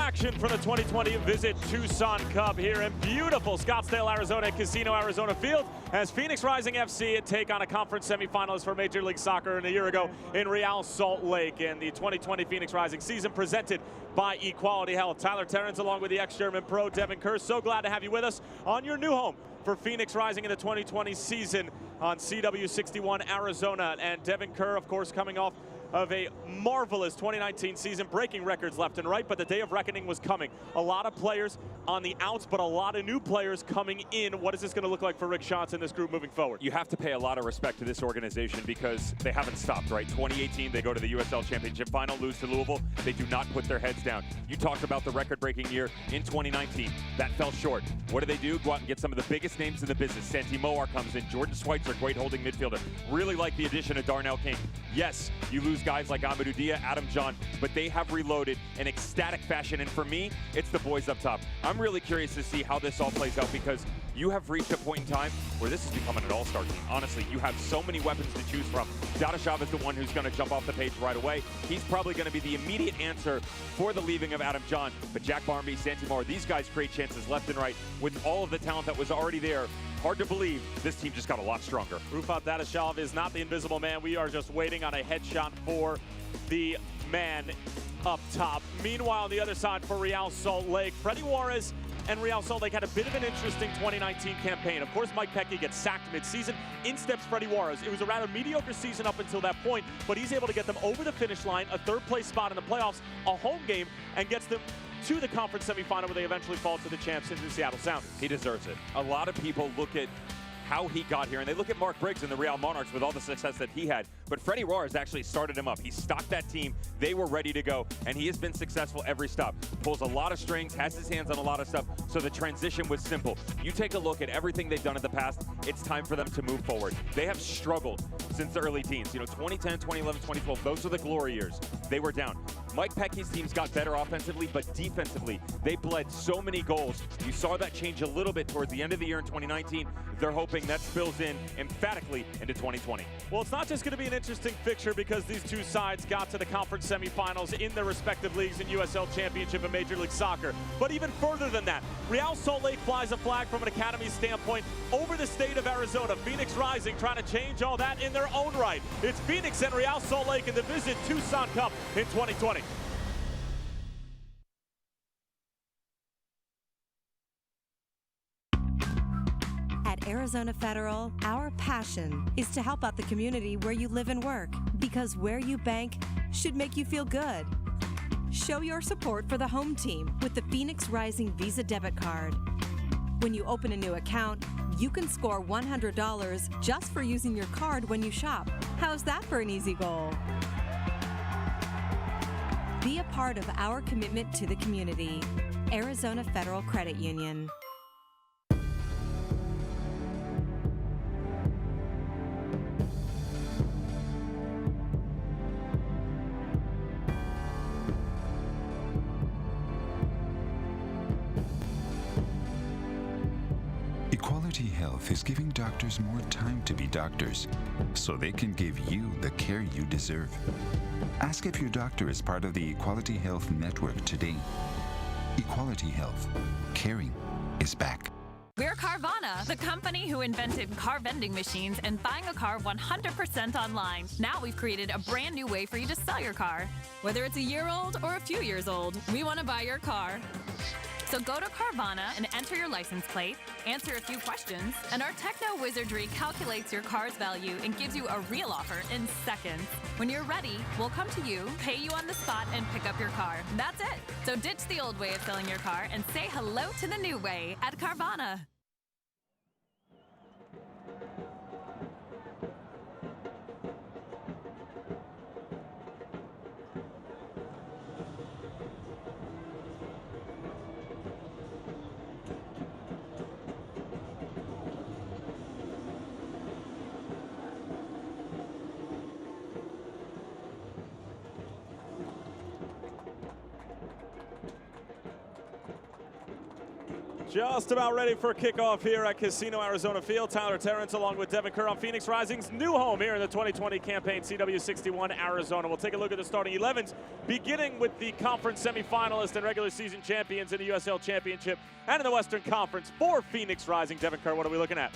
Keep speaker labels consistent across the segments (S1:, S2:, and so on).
S1: action for the 2020 Visit Tucson Cup here in beautiful Scottsdale, Arizona at Casino Arizona Field as Phoenix Rising FC take on a conference semifinalist for Major League Soccer a year ago in Real Salt Lake in the 2020 Phoenix Rising season presented by Equality Health. Tyler Terrence along with the ex-German pro Devin Kerr. So glad to have you with us on your new home for Phoenix Rising in the 2020 season on CW61 Arizona. And Devin Kerr, of course, coming off of a marvelous 2019 season, breaking records left and right, but the day of reckoning was coming. A lot of players on the outs, but a lot of new players coming in. What is this going to look like for Rick Schantz and this group moving forward?
S2: You have to pay a lot of respect to this organization because they haven't stopped, right? 2018, they go to the USL Championship final, lose to Louisville. They do not put their heads down. You talked about the record-breaking year in 2019. That fell short. What do? Go out and get some of the biggest names in the business. Santi Moar comes in. Jordan Schweitzer, great holding midfielder. Really like the addition of Darnell King. Yes, you lose guys like Amadou Dia, Adam John, but they have reloaded in ecstatic fashion, and for me, it's the boys up top. I'm really curious to see how this all plays out because you have reached a point in time where this is becoming an all-star team. Honestly, you have so many weapons to choose from. Dadashov is the one who's going to jump off the page right away. He's probably going to be the immediate answer for the leaving of Adam John, but Jack Barmby, Santi Moar, these guys create chances left and right with all of the talent that was already there. Hard to believe this team just got a lot stronger.
S1: Rufat Dadashov is not the invisible man. We are just waiting on a headshot for the man up top. Meanwhile, on the other side for Real Salt Lake, Freddie Juarez and Real Salt Lake had a bit of an interesting 2019 campaign. Of course, Mike Pecky gets sacked mid-season. In steps Freddie Juarez. It was a rather mediocre season up until that point, but he's able to get them over the finish line, a third-place spot in the playoffs, a home game, and gets them to the conference semifinal where they eventually fall to the champs in the Seattle Sounders.
S2: He deserves it. A lot of people look at how he got here, and they look at Mark Briggs and the Real Monarchs with all the success that he had, but Freddie Juarez actually started him up. He stocked that team. They were ready to go, and he has been successful every stop. Pulls a lot of strings, has his hands on a lot of stuff, so the transition was simple. You take a look at everything they've done in the past, it's time for them to move forward. They have struggled since the early teens. 2010, 2011, 2012, those are the glory years. They were down. Mike Pecky's teams got better offensively, but defensively, they bled so many goals. You saw that change a little bit towards the end of the year in 2019. They're hoping that spills in emphatically into 2020.
S1: Well, it's not just going to be an interesting fixture because these two sides got to the conference semifinals in their respective leagues in USL Championship and Major League Soccer. But even further than that, Real Salt Lake flies a flag from an academy standpoint over the state of Arizona. Phoenix Rising trying to change all that in their own right. It's Phoenix and Real Salt Lake in the Visit Tucson Cup in 2020.
S3: At Arizona Federal, our passion is to help out the community where you live and work, because where you bank should make you feel good. Show your support for the home team with the Phoenix Rising Visa debit card. When you open a new account, you can score $100 just for using your card when you shop. How's that for an easy goal? Be a part of our commitment to the community. Arizona Federal Credit Union.
S4: Equality Health is giving doctors more time to be doctors, so they can give you the care you deserve. Ask if your doctor is part of the Equality Health Network today. Equality Health. Caring is back.
S5: We're Carvana, the company who invented car vending machines and buying a car 100% online. Now we've created a brand new way for you to sell your car. Whether it's a year old or a few years old, we want to buy your car. So go to Carvana and enter your license plate, answer a few questions, and our techno wizardry calculates your car's value and gives you a real offer in seconds. When you're ready, we'll come to you, pay you on the spot, and pick up your car. That's it. So ditch the old way of selling your car and say hello to the new way at Carvana.
S1: Just about ready for kickoff here at Casino Arizona Field. Tyler Terrence along with Devin Kerr on Phoenix Rising's new home here in the 2020 campaign, CW61 Arizona. We'll take a look at the starting 11s, beginning with the conference semifinalists and regular season champions in the USL Championship and in the Western Conference for Phoenix Rising. Devin Kerr, what are we looking at?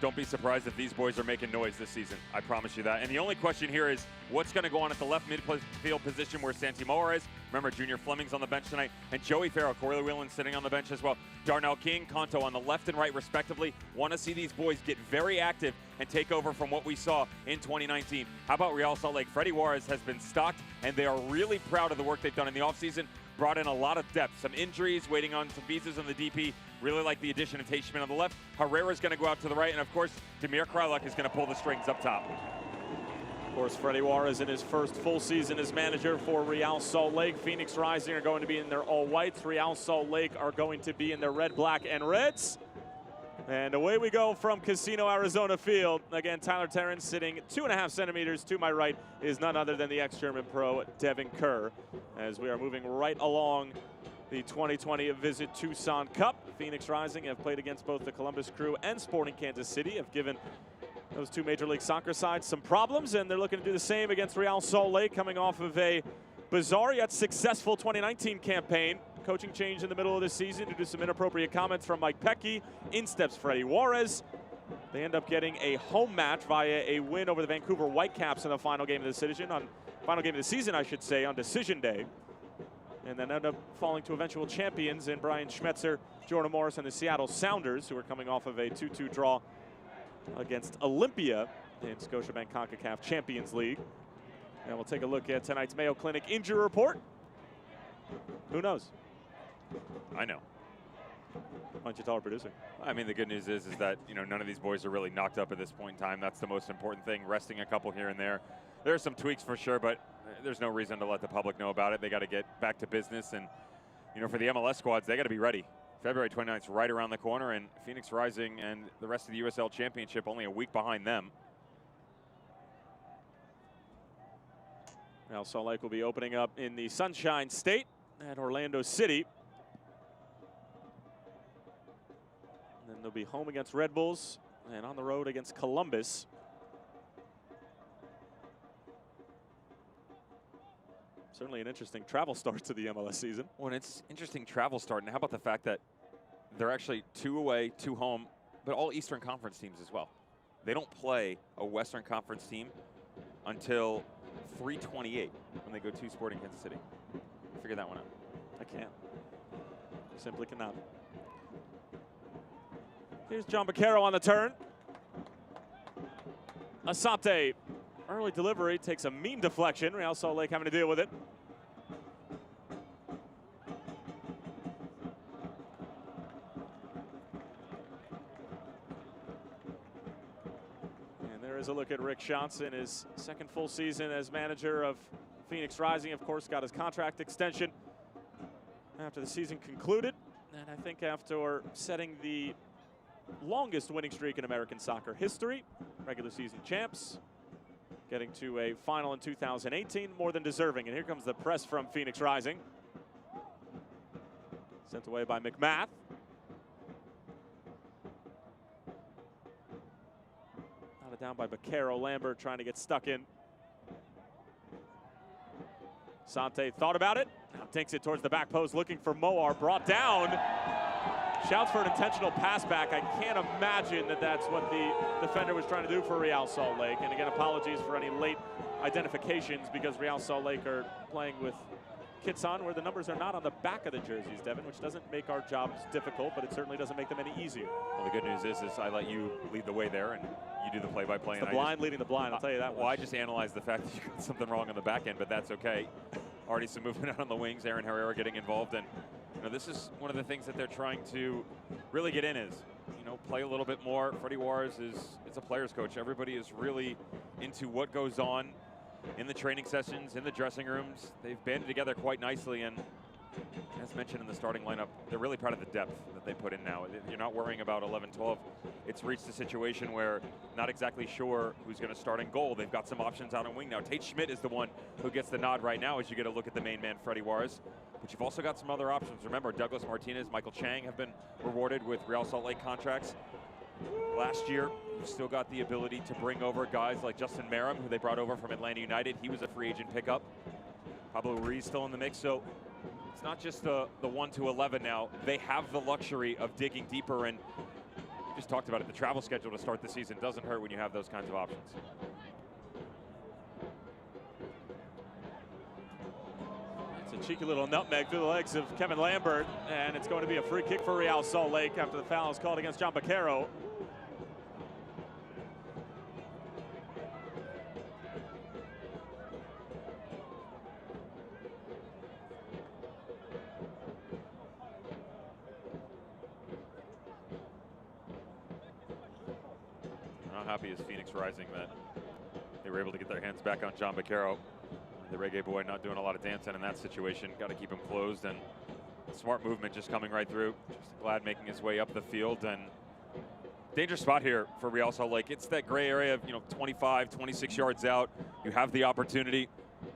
S2: Don't be surprised if these boys are making noise this season. I promise you that. And the only question here is what's going to go on at the left midfield position where Santi Moore is. Remember, Junior Fleming's on the bench tonight. And Joey Farrell, Corey Whelan sitting on the bench as well. Darnell King, Kanto on the left and right respectively. Want to see these boys get very active and take over from what we saw in 2019. How about Real Salt Lake? Freddie Juarez has been stocked, and they are really proud of the work they've done in the offseason. Brought in a lot of depth, some injuries, waiting on some visas on the DP. Really like the addition of Tate Schmidt on the left. Herrera's going to go out to the right, and of course, Demir Kryluk is going to pull the strings up top.
S1: Of course, Freddie Juarez in his first full season as manager for Real Salt Lake. Phoenix Rising are going to be in their all-whites. Real Salt Lake are going to be in their red, black, and reds. And away we go from Casino Arizona Field. Again, Tyler Terrence sitting 2.5 centimeters to my right is none other than the ex-German pro, Devin Kerr. As we are moving right along the 2020 Visit Tucson Cup. Phoenix Rising have played against both the Columbus Crew and Sporting Kansas City, have given those two Major League Soccer sides some problems, and they're looking to do the same against Real Salt Lake, coming off of a bizarre yet successful 2019 campaign. Coaching change in the middle of the season due to some inappropriate comments from Mike Pecky. In steps Freddie Juarez. They end up getting a home match via a win over the Vancouver Whitecaps in the final game of the season, I should say, on decision day. And then end up falling to eventual champions in Brian Schmetzer, Jordan Morris, and the Seattle Sounders, who are coming off of a 2-2 draw against Olympia in Scotiabank CONCACAF Champions League. And we'll take a look at tonight's Mayo Clinic injury report. Who knows?
S2: I know.
S1: Why don't you tell our producer?
S2: I mean, the good news is that, you know, none of these boys are really knocked up at this point in time. That's the most important thing, resting a couple here and there. There are some tweaks for sure, but there's no reason to let the public know about it. They got to get back to business. And, you know, for the MLS squads, they got to be ready. February 29th is right around the corner, and Phoenix Rising and the rest of the USL Championship only a week behind them.
S1: Now Salt Lake will be opening up in the Sunshine State at Orlando City. And then they'll be home against Red Bulls and on the road against Columbus. Certainly an interesting travel start to the MLS season.
S2: Well, it's interesting travel start, and how about the fact that they're actually 2 away, 2 home, but all Eastern Conference teams as well. They don't play a Western Conference team until 3/28 when they go to Sporting Kansas City. Figure that one out.
S1: I can't. Simply cannot. Here's John Baccaro on the turn. Asante, early delivery, takes a mean deflection. Real Salt Lake having to deal with it. And there is a look at Rick Schatz in his second full season as manager of Phoenix Rising. Of course, got his contract extension after the season concluded. And I think after setting the longest winning streak in American soccer history, regular season champs, getting to a final in 2018, more than deserving. And here comes the press from Phoenix Rising. Sent away by McMath. Knotted down by Baccaro. Lambert trying to get stuck in. Sante thought about it. Now takes it towards the back post, looking for Moar. Brought down. Shouts for an intentional pass back. I can't imagine that that's what the defender was trying to do for Real Salt Lake. And again, apologies for any late identifications because Real Salt Lake are playing with kits on where the numbers are not on the back of the jerseys, Devin, which doesn't make our jobs difficult, but it certainly doesn't make them any easier.
S2: Well, the good news is I let you lead the way there, and you do the play-by-play.
S1: It's the blind leading the blind, I'll tell you that
S2: Well,
S1: one.
S2: I just analyzed the fact that you got something wrong on the back end, but that's okay. Already some movement out on the wings. Aaron Herrera getting involved, and you know, this is one of the things that they're trying to really get in is, you know, play a little bit more. Freddie Juarez is a player's coach. Everybody is really into what goes on in the training sessions, in the dressing rooms. They've banded together quite nicely, and as mentioned in the starting lineup, they're really proud of the depth that they put in now. You're not worrying about 11-12. It's reached a situation where not exactly sure who's going to start in goal. They've got some options out on wing now. Tate Schmidt is the one who gets the nod right now as you get a look at the main man, Freddie Juarez. but you've also got some other options. Remember, Douglas Martinez, Michael Chang have been rewarded with Real Salt Lake contracts. Last year, you've still got the ability to bring over guys like Justin Merrim, who they brought over from Atlanta United. He was a free agent pickup. Pablo Ruiz still in the mix, so it's not just the 1 to 11 now. They have the luxury of digging deeper, and we just talked about it. The travel schedule to start the season doesn't hurt when you have those kinds of options.
S1: It's a cheeky little nutmeg through the legs of Kevin Lambert, and it's going to be a free kick for Real Salt Lake after the foul is called against John Baquero.
S2: How happy is Phoenix Rising that they were able to get their hands back on John Baquero. The reggae boy not doing a lot of dancing in that situation. Got to keep him closed, and smart movement just coming right through. Just Glad making his way up the field, and dangerous spot here for Real Salt Lake. It's that gray area of 25, 26 yards out. You have the opportunity.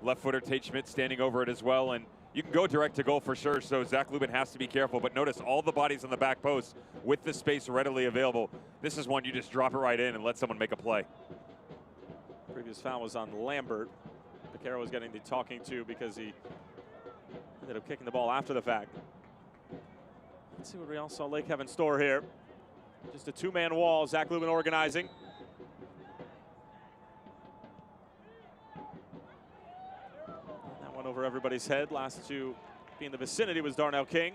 S2: Left footer Tate Schmidt standing over it as well, and you can go direct to goal for sure, so Zach Lubin has to be careful. But notice all the bodies on the back post with the space readily available. This is one you just drop it right in and let someone make a play.
S1: Previous foul was on Lambert. Baquero was getting the talking to because he ended up kicking the ball after the fact. Let's see what Real Salt Lake have in store here. Just a two-man wall, Zach Lubin organizing. That one over everybody's head. Last to be in the vicinity was Darnell King.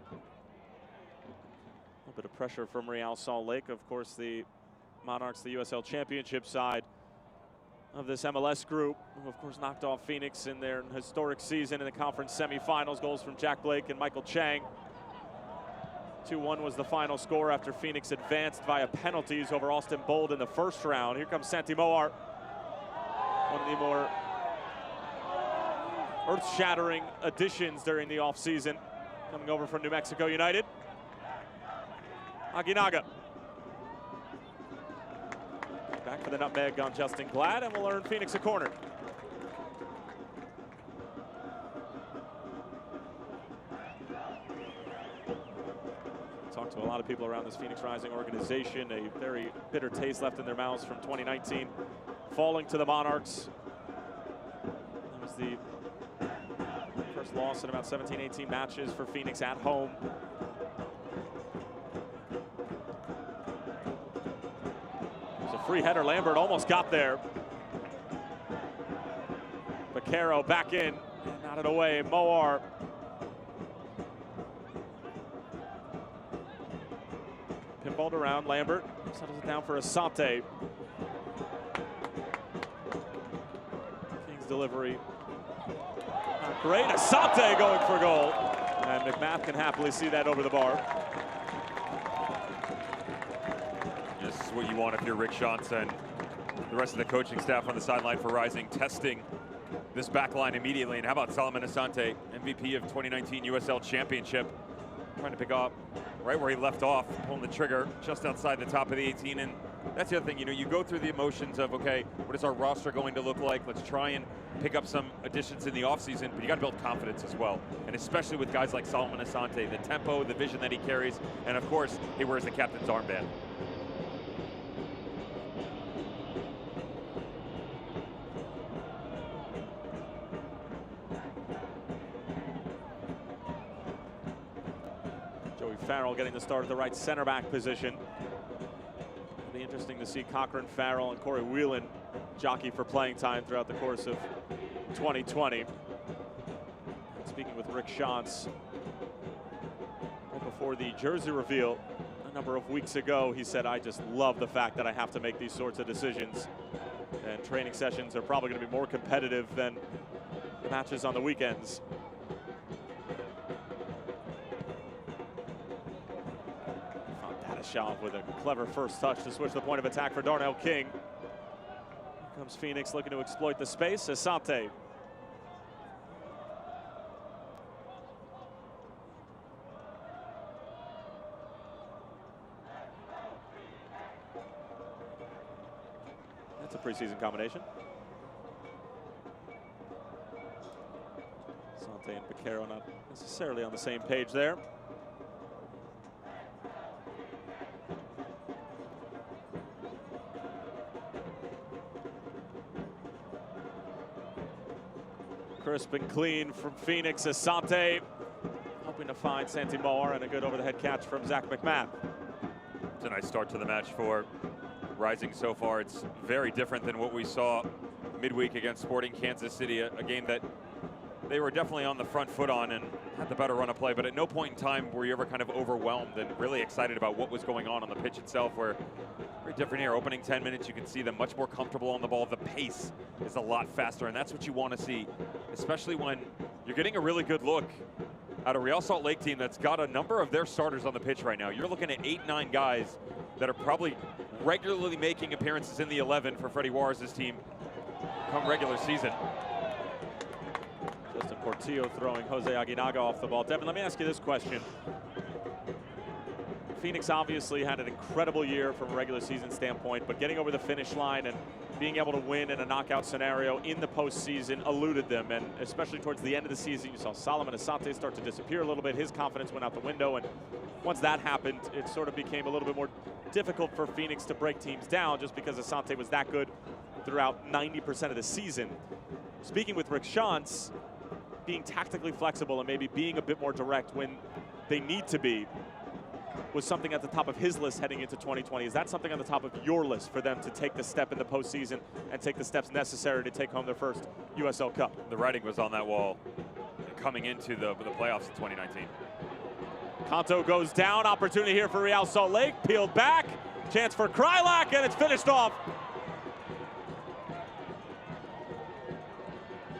S1: A little bit of pressure from Real Salt Lake. Of course, the Monarchs, the USL Championship side of this MLS group, who of course knocked off Phoenix in their historic season in the conference semifinals. Goals from Jack Blake and Michael Chang. 2-1 was the final score after Phoenix advanced via penalties over Austin Bold in the first round. Here comes Santi Moar, one of the more earth-shattering additions during the offseason, coming over from New Mexico United. Aguinaga. Back for the nutmeg on Justin Glad, and will earn Phoenix a corner. Talked to a lot of people around this Phoenix Rising organization. A very bitter taste left in their mouths from 2019, falling to the Monarchs. That was the first loss in about 17, 18 matches for Phoenix at home. Free header, Lambert almost got there. Baquero back in, nodded away, Moar. Pinballed around, Lambert settles it down for Asante. King's delivery, not great. Asante going for goal. And McMath can happily see that over the bar.
S2: This is what you want if you're Rick Shantz and the rest of the coaching staff on the sideline for Rising, testing this back line immediately. And how about Solomon Asante, MVP of 2019 USL Championship, trying to pick up right where he left off, pulling the trigger just outside the top of the 18. And that's the other thing, you go through the emotions of, okay, what is our roster going to look like? Let's try and pick up some additions in the offseason, but you got to build confidence as well. And especially with guys like Solomon Asante, the tempo, the vision that he carries, and of course, he wears the captain's armband.
S1: Farrell getting the start at the right center back position. It'll be interesting to see Cochran, Farrell, and Corey Whelan jockey for playing time throughout the course of 2020. Speaking with Rick Shantz right before the jersey reveal a number of weeks ago, he said, I just love the fact that I have to make these sorts of decisions. And training sessions are probably going to be more competitive than the matches on the weekends. With a clever first touch to switch the point of attack for Darnell King. Here comes Phoenix looking to exploit the space. Asante. That's a preseason combination. Asante and Vaquero not necessarily on the same page there. Crisp and clean from Phoenix. Asante hoping to find Santi Moore, and a good over-the-head catch from Zach McMahon.
S2: It's a nice start to the match for Rising so far. It's very different than what we saw midweek against Sporting Kansas City, a game that they were definitely on the front foot on and had the better run of play, but at no point in time were you ever kind of overwhelmed and really excited about what was going on the pitch itself. Where very different here. Opening 10 minutes, you can see them much more comfortable on the ball. The pace is a lot faster, and that's what you want to see, especially when you're getting a really good look at a Real Salt Lake team that's got a number of their starters on the pitch right now. You're looking at 8-9 guys that are probably regularly making appearances in the 11 for Freddie Juarez's team come regular season.
S1: Justin Portillo throwing Jose Aguinaga off the ball. Devin, let me ask you this question. Phoenix obviously had an incredible year from a regular season standpoint, but getting over the finish line and being able to win in a knockout scenario in the postseason eluded them. And especially towards the end of the season, you saw Solomon Asante start to disappear a little bit. His confidence went out the window, and once that happened, it sort of became a little bit more difficult for Phoenix to break teams down, just because Asante was that good throughout 90% of the season. Speaking with Rick Schantz, being tactically flexible and maybe being a bit more direct when they need to be was something at the top of his list heading into 2020. Is that something on the top of your list for them to take the step in the postseason and take the steps necessary to take home their first USL Cup?
S2: The writing was on that wall coming into the playoffs in 2019.
S1: Kanto goes down. Opportunity here for Real Salt Lake. Peeled back. Chance for Krylak, and it's finished off.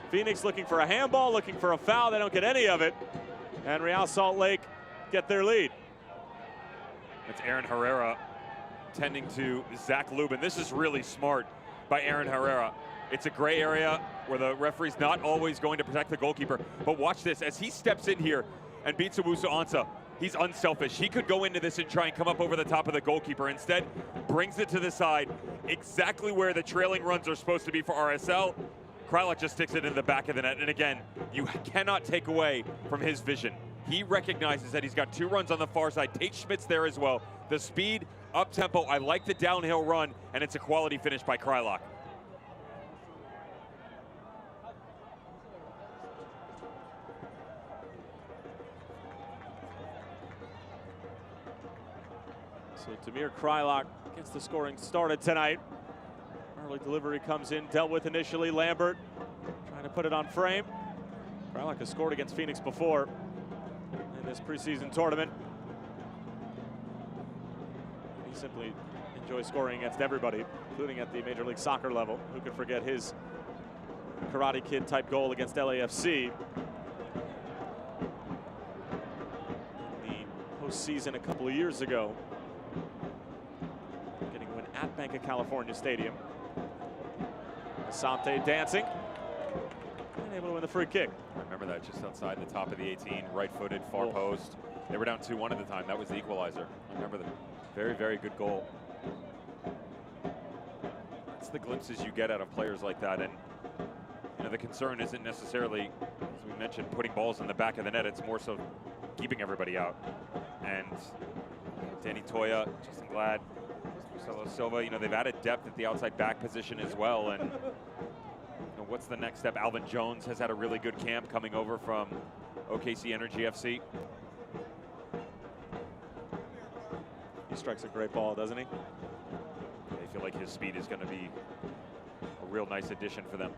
S1: Phoenix looking for a handball, looking for a foul. They don't get any of it. And Real Salt Lake get their lead.
S2: It's Aaron Herrera tending to Zach Lubin. This is really smart by Aaron Herrera. It's a gray area where the referee's not always going to protect the goalkeeper. But watch this, as he steps in here and beats Owusu Ansah, he's unselfish. He could go into this and try and come up over the top of the goalkeeper. Instead, brings it to the side, exactly where the trailing runs are supposed to be for RSL. Krylak just sticks it in the back of the net. And again, you cannot take away from his vision. He recognizes that he's got two runs on the far side. Tate Schmidt's there as well. The speed, up-tempo, I like the downhill run, and it's a quality finish by Krylak.
S1: So Damir Krylak gets the scoring started tonight. Early delivery comes in, dealt with initially. Lambert trying to put it on frame. Krylak has scored against Phoenix before in this preseason tournament. He simply enjoys scoring against everybody, including at the Major League Soccer level. Who could forget his Karate Kid type goal against LAFC in the postseason a couple of years ago, getting a win at Bank of California Stadium. Asante dancing and able to win the free kick.
S2: I remember that, just outside the top of the 18, right-footed, far post. They were down 2-1 at the time. That was the equalizer. I remember the very, very good goal. That's the glimpses you get out of players like that. And you know, the concern isn't necessarily, as we mentioned, putting balls in the back of the net. It's more so keeping everybody out. And Danny Toya, Justin Glad, Marcelo Silva, you know, they've added depth at the outside back position as well. And you know, what's the next step? Alvin Jones has had a really good camp coming over from OKC Energy FC.
S1: He strikes a great ball, doesn't he?
S2: They feel like his speed is going to be a real nice addition for them.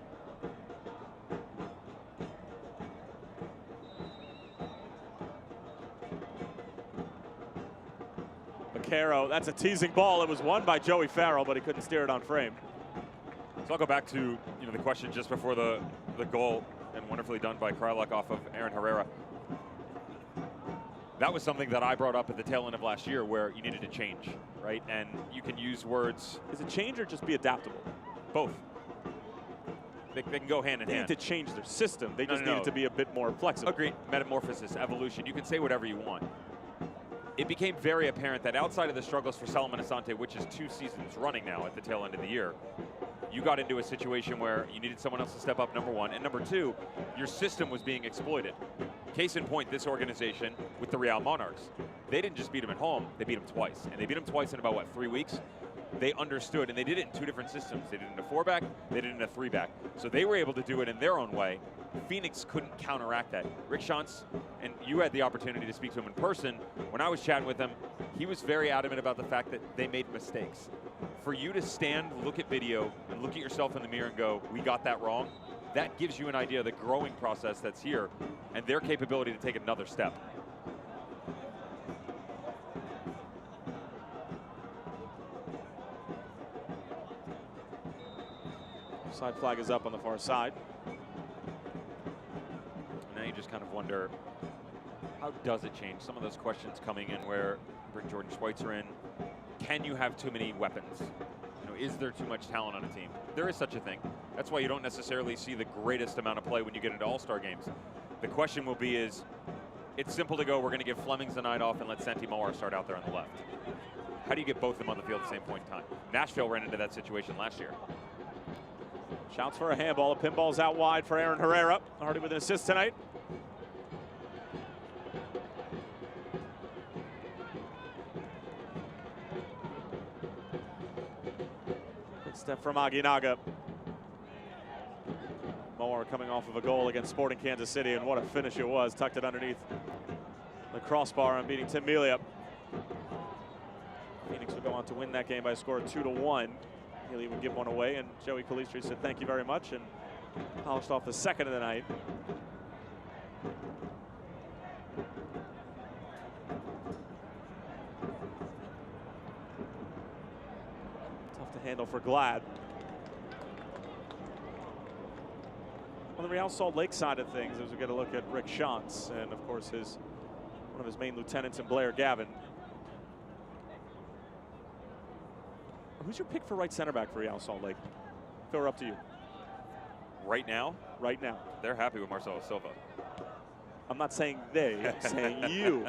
S1: Vaquero, that's a teasing ball. It was won by Joey Farrell, but he couldn't steer it on frame.
S2: So I'll go back to the question just before the goal, and wonderfully done by Krylak off of Aaron Herrera. That was something that I brought up at the tail end of last year, where you needed to change, right? And you can use words.
S1: Is it change or just be adaptable?
S2: Both. They can go hand in hand.
S1: They need to change their system. They just needed to be a bit more flexible.
S2: Agreed. Metamorphosis, evolution. You can say whatever you want. It became very apparent that outside of the struggles for Solomon Asante, which is 2 seasons running now at the tail end of the year, you got into a situation where you needed someone else to step up, number one. And number two, your system was being exploited. Case in point, this organization with the Real Monarchs, they didn't just beat them at home, they beat them twice. And they beat them twice in about, what, 3 weeks? They understood, and they did it in 2 different systems. They did it in a 4-back, they did it in a 3-back. So they were able to do it in their own way. Phoenix couldn't counteract that. Rick Schantz, and you had the opportunity to speak to him in person. When I was chatting with him, he was very adamant about the fact that they made mistakes. For you to stand, look at video, and look at yourself in the mirror and go, we got that wrong, that gives you an idea of the growing process that's here and their capability to take another step.
S1: Side flag is up on the far side.
S2: Now you just kind of wonder, how does it change? Some of those questions coming in where bring Jordan Schweitzer in. Can you have too many weapons? You know, is there too much talent on a team? There is such a thing. That's why you don't necessarily see the greatest amount of play when you get into all-star games. The question will be is, it's simple to go, we're going to give Flemings the night off and let Santi Moar start out there on the left. How do you get both of them on the field at the same point in time? Nashville ran into that situation last year.
S1: Shouts for a handball. The pinball's out wide for Aaron Herrera. Already with an assist tonight. Good step from Aguinaga. Moore coming off of a goal against Sporting Kansas City, and what a finish it was. Tucked it underneath the crossbar and beating Tim Melia. Phoenix would go on to win that game by a score of 2-1. Healy would give one away, and Joey Calistri said thank you very much and polished off the second of the night. Tough to handle for Glad. On the Real Salt Lake side of things, as we get a look at Rick Schantz and, of course, one of his main lieutenants in Blair Gavin. Who's your pick for right center back for Real Salt Lake? Phil, we're up to you.
S2: Right now?
S1: Right now.
S2: They're happy with Marcelo Silva.
S1: I'm not saying they, I'm saying you.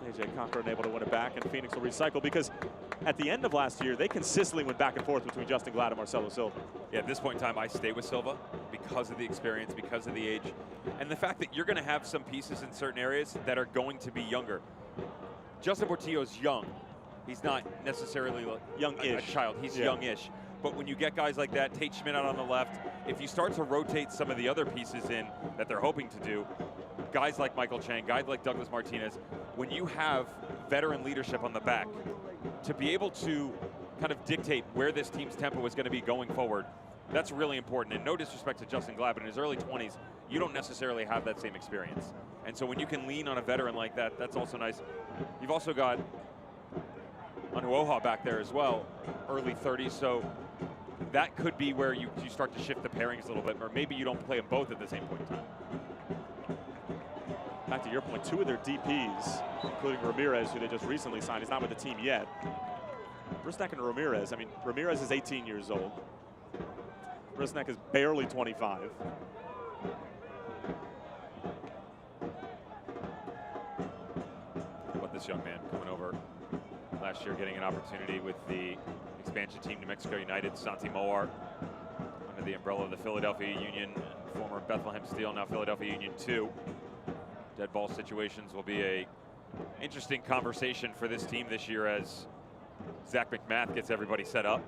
S1: AJ Cochran able to win it back, and Phoenix will recycle because at the end of last year, they consistently went back and forth between Justin Glad and Marcelo Silva.
S2: Yeah, at this point in time, I stay with Silva because of the experience, because of the age, and the fact that you're going to have some pieces in certain areas that are going to be younger. Justin Portillo's young. He's not necessarily a child. He's youngish. But when you get guys like that, Tate Schmidt out on the left, if you start to rotate some of the other pieces in that they're hoping to do, guys like Michael Chang, guys like Douglas Martinez, when you have veteran leadership on the back, to be able to kind of dictate where this team's tempo is going to be going forward, that's really important. And no disrespect to Justin Glad, but in his early 20s, you don't necessarily have that same experience. And so when you can lean on a veteran like that, that's also nice. You've also got Onuoha back there as well, early 30s, so that could be where you start to shift the pairings a little bit, or maybe you don't play them both at the same point in time.
S1: Back to your point, 2 of their DPs, including Ramirez, who they just recently signed, he's not with the team yet. Brisnek and Ramirez, I mean, Ramirez is 18 years old. Brisnek is barely 25.
S2: But this young man coming over last year, getting an opportunity with the expansion team, New Mexico United, Santi Moar, under the umbrella of the Philadelphia Union, former Bethlehem Steel, now Philadelphia Union 2. Dead ball situations will be a interesting conversation for this team this year as Zach McMath gets everybody set up.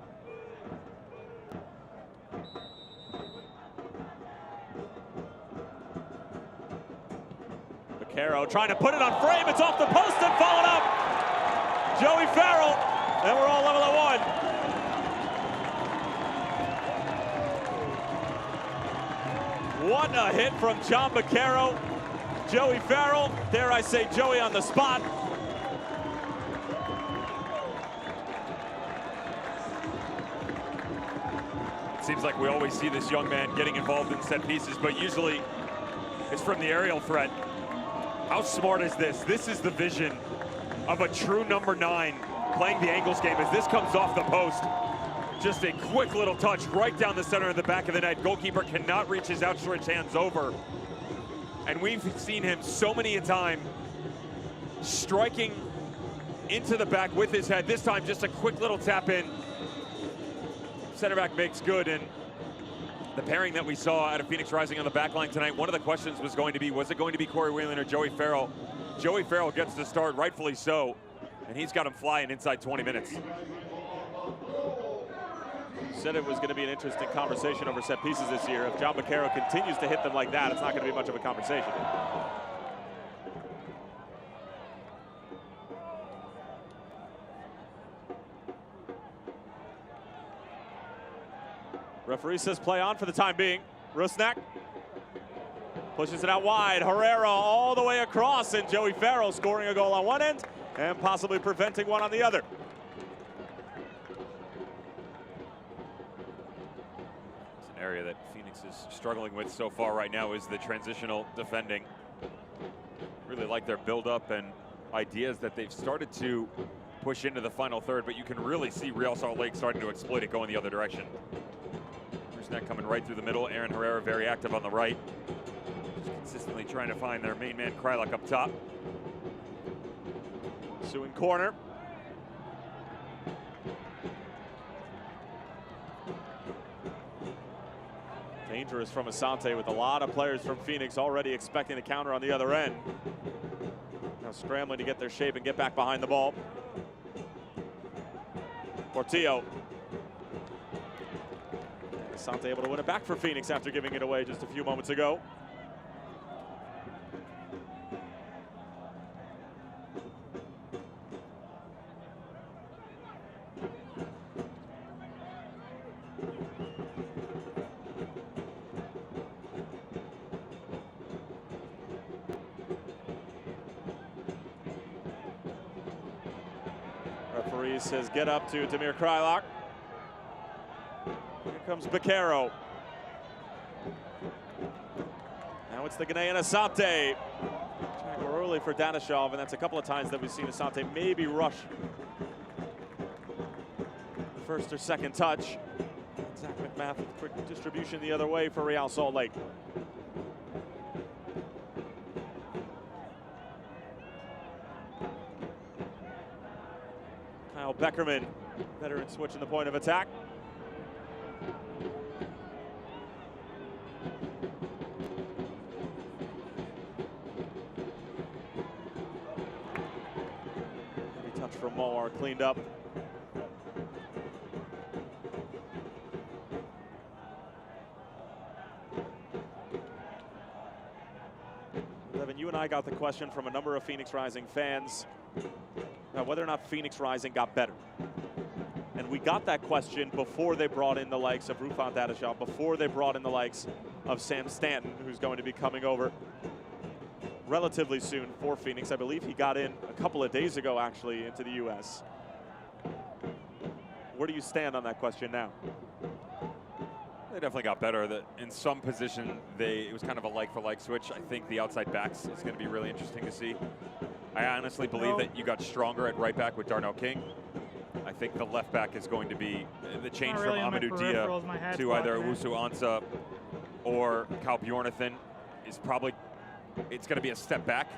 S1: Vaquero trying to put it on frame. It's off the post and followed up. Joey Farrell. And we're all level at 1. What a hit from John Vaquero. Joey Farrell, dare I say Joey on the spot.
S2: It seems like we always see this young man getting involved in set pieces, but usually it's from the aerial threat. How smart is this? This is the vision of a true number 9 playing the angles game as this comes off the post. Just a quick little touch right down the center of the back of the net. Goalkeeper cannot reach his outstretched hands over. And we've seen him so many a time striking into the back with his head. This time, just a quick little tap in. Center back makes good, and the pairing that we saw out of Phoenix Rising on the back line tonight, one of the questions was going to be, was it going to be Corey Whelan or Joey Farrell? Joey Farrell gets the start, rightfully so, and he's got him flying inside 20 minutes.
S1: Said it was going to be an interesting conversation over set pieces this year. If John Baquero continues to hit them like that, it's not going to be much of a conversation. Referee says play on for the time being. Rusnak pushes it out wide. Herrera all the way across, and Joey Farrell scoring a goal on one end and possibly preventing one on the other.
S2: It's an area that Phoenix is struggling with so far right now is the transitional defending. Really like their build-up and ideas that they've started to push into the final third, but you can really see Real Salt Lake starting to exploit it going the other direction. Rusnak coming right through the middle. Aaron Herrera very active on the right. Just consistently trying to find their main man Krylak up top.
S1: Sue in corner. Dangerous from Asante with a lot of players from Phoenix already expecting the counter on the other end. Now scrambling to get their shape and get back behind the ball. Portillo. Asante able to win it back for Phoenix after giving it away just a few moments ago. Referee says get up to Damir Krylak. Here comes Baquero. Now it's the Ghanaian Asante. Trying to go early for Danishov, and that's a couple of times that we've seen Asante maybe rush the first or second touch. Zach McMath with quick distribution the other way for Real Salt Lake. Kyle Beckerman, veteran switching the point of attack. Heavy touch from Moar, cleaned up. Levin, you and I got the question from a number of Phoenix Rising fans about whether or not Phoenix Rising got better. And we got that question before they brought in the likes of Rufan Dadashov, before they brought in the likes of Sam Stanton, who's going to be coming over relatively soon for Phoenix. I believe he got in a couple of days ago, actually, into the U.S. Where do you stand on that question now?
S2: They definitely got better. In some position, it was kind of a like-for-like switch. I think the outside backs is going to be really interesting to see. I honestly believe that you got stronger at right back with Darnell King. I think the left back is going to be the change from Amadou Dia to either Owusu Ansah or Kyle Bjornathan is probably, it's going to be a step back.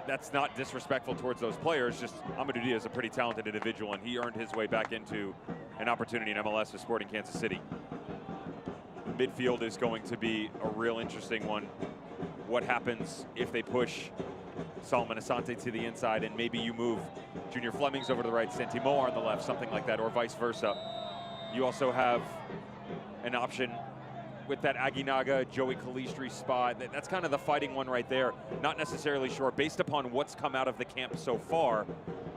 S2: That's not disrespectful towards those players, just Amadou Dia is a pretty talented individual, and he earned his way back into an opportunity in MLS with Sporting Kansas City. The midfield is going to be a real interesting one. What happens if they push Solomon Asante to the inside and maybe you move Junior Flemings over to the right, Santi Moar on the left, something like that, or vice versa. You also have an option with that Aguinaga, Joey Calistri spot. That's kind of the fighting one right there. Not necessarily sure, based upon what's come out of the camp so far,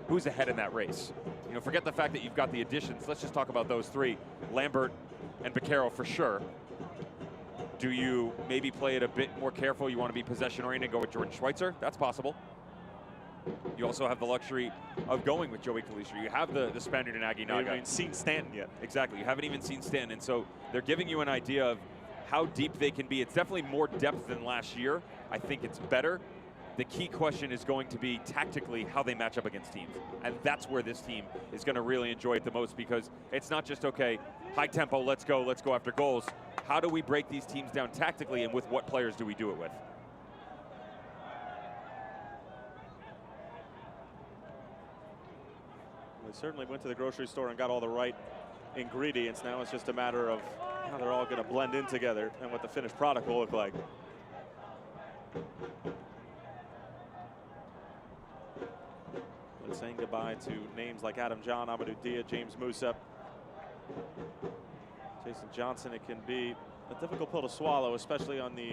S2: who's ahead in that race. You know, forget the fact that you've got the additions. Let's just talk about those three, Lambert and Baquero for sure. Do you maybe play it a bit more careful? You want to be possession-oriented and go with Jordan Schweitzer? That's possible. You also have the luxury of going with Joey Calistri. You have the Spaniard and Aguinaga.
S1: You haven't even seen Stanton yet.
S2: Exactly. You haven't even seen Stanton. And so they're giving you an idea of how deep they can be. It's definitely more depth than last year. I think it's better. The key question is going to be tactically how they match up against teams. And that's where this team is going to really enjoy it the most, because it's not just, okay, high tempo, let's go after goals. How do we break these teams down tactically, and with what players do we do it with?
S1: certainly went to the grocery store and got all the right ingredients. Now it's just a matter of how they're all going to blend in together and what the finished product will look like. But saying goodbye to names like Adam John, Amadou Dia, James Musep, Jason Johnson, it can be a difficult pill to swallow, especially on the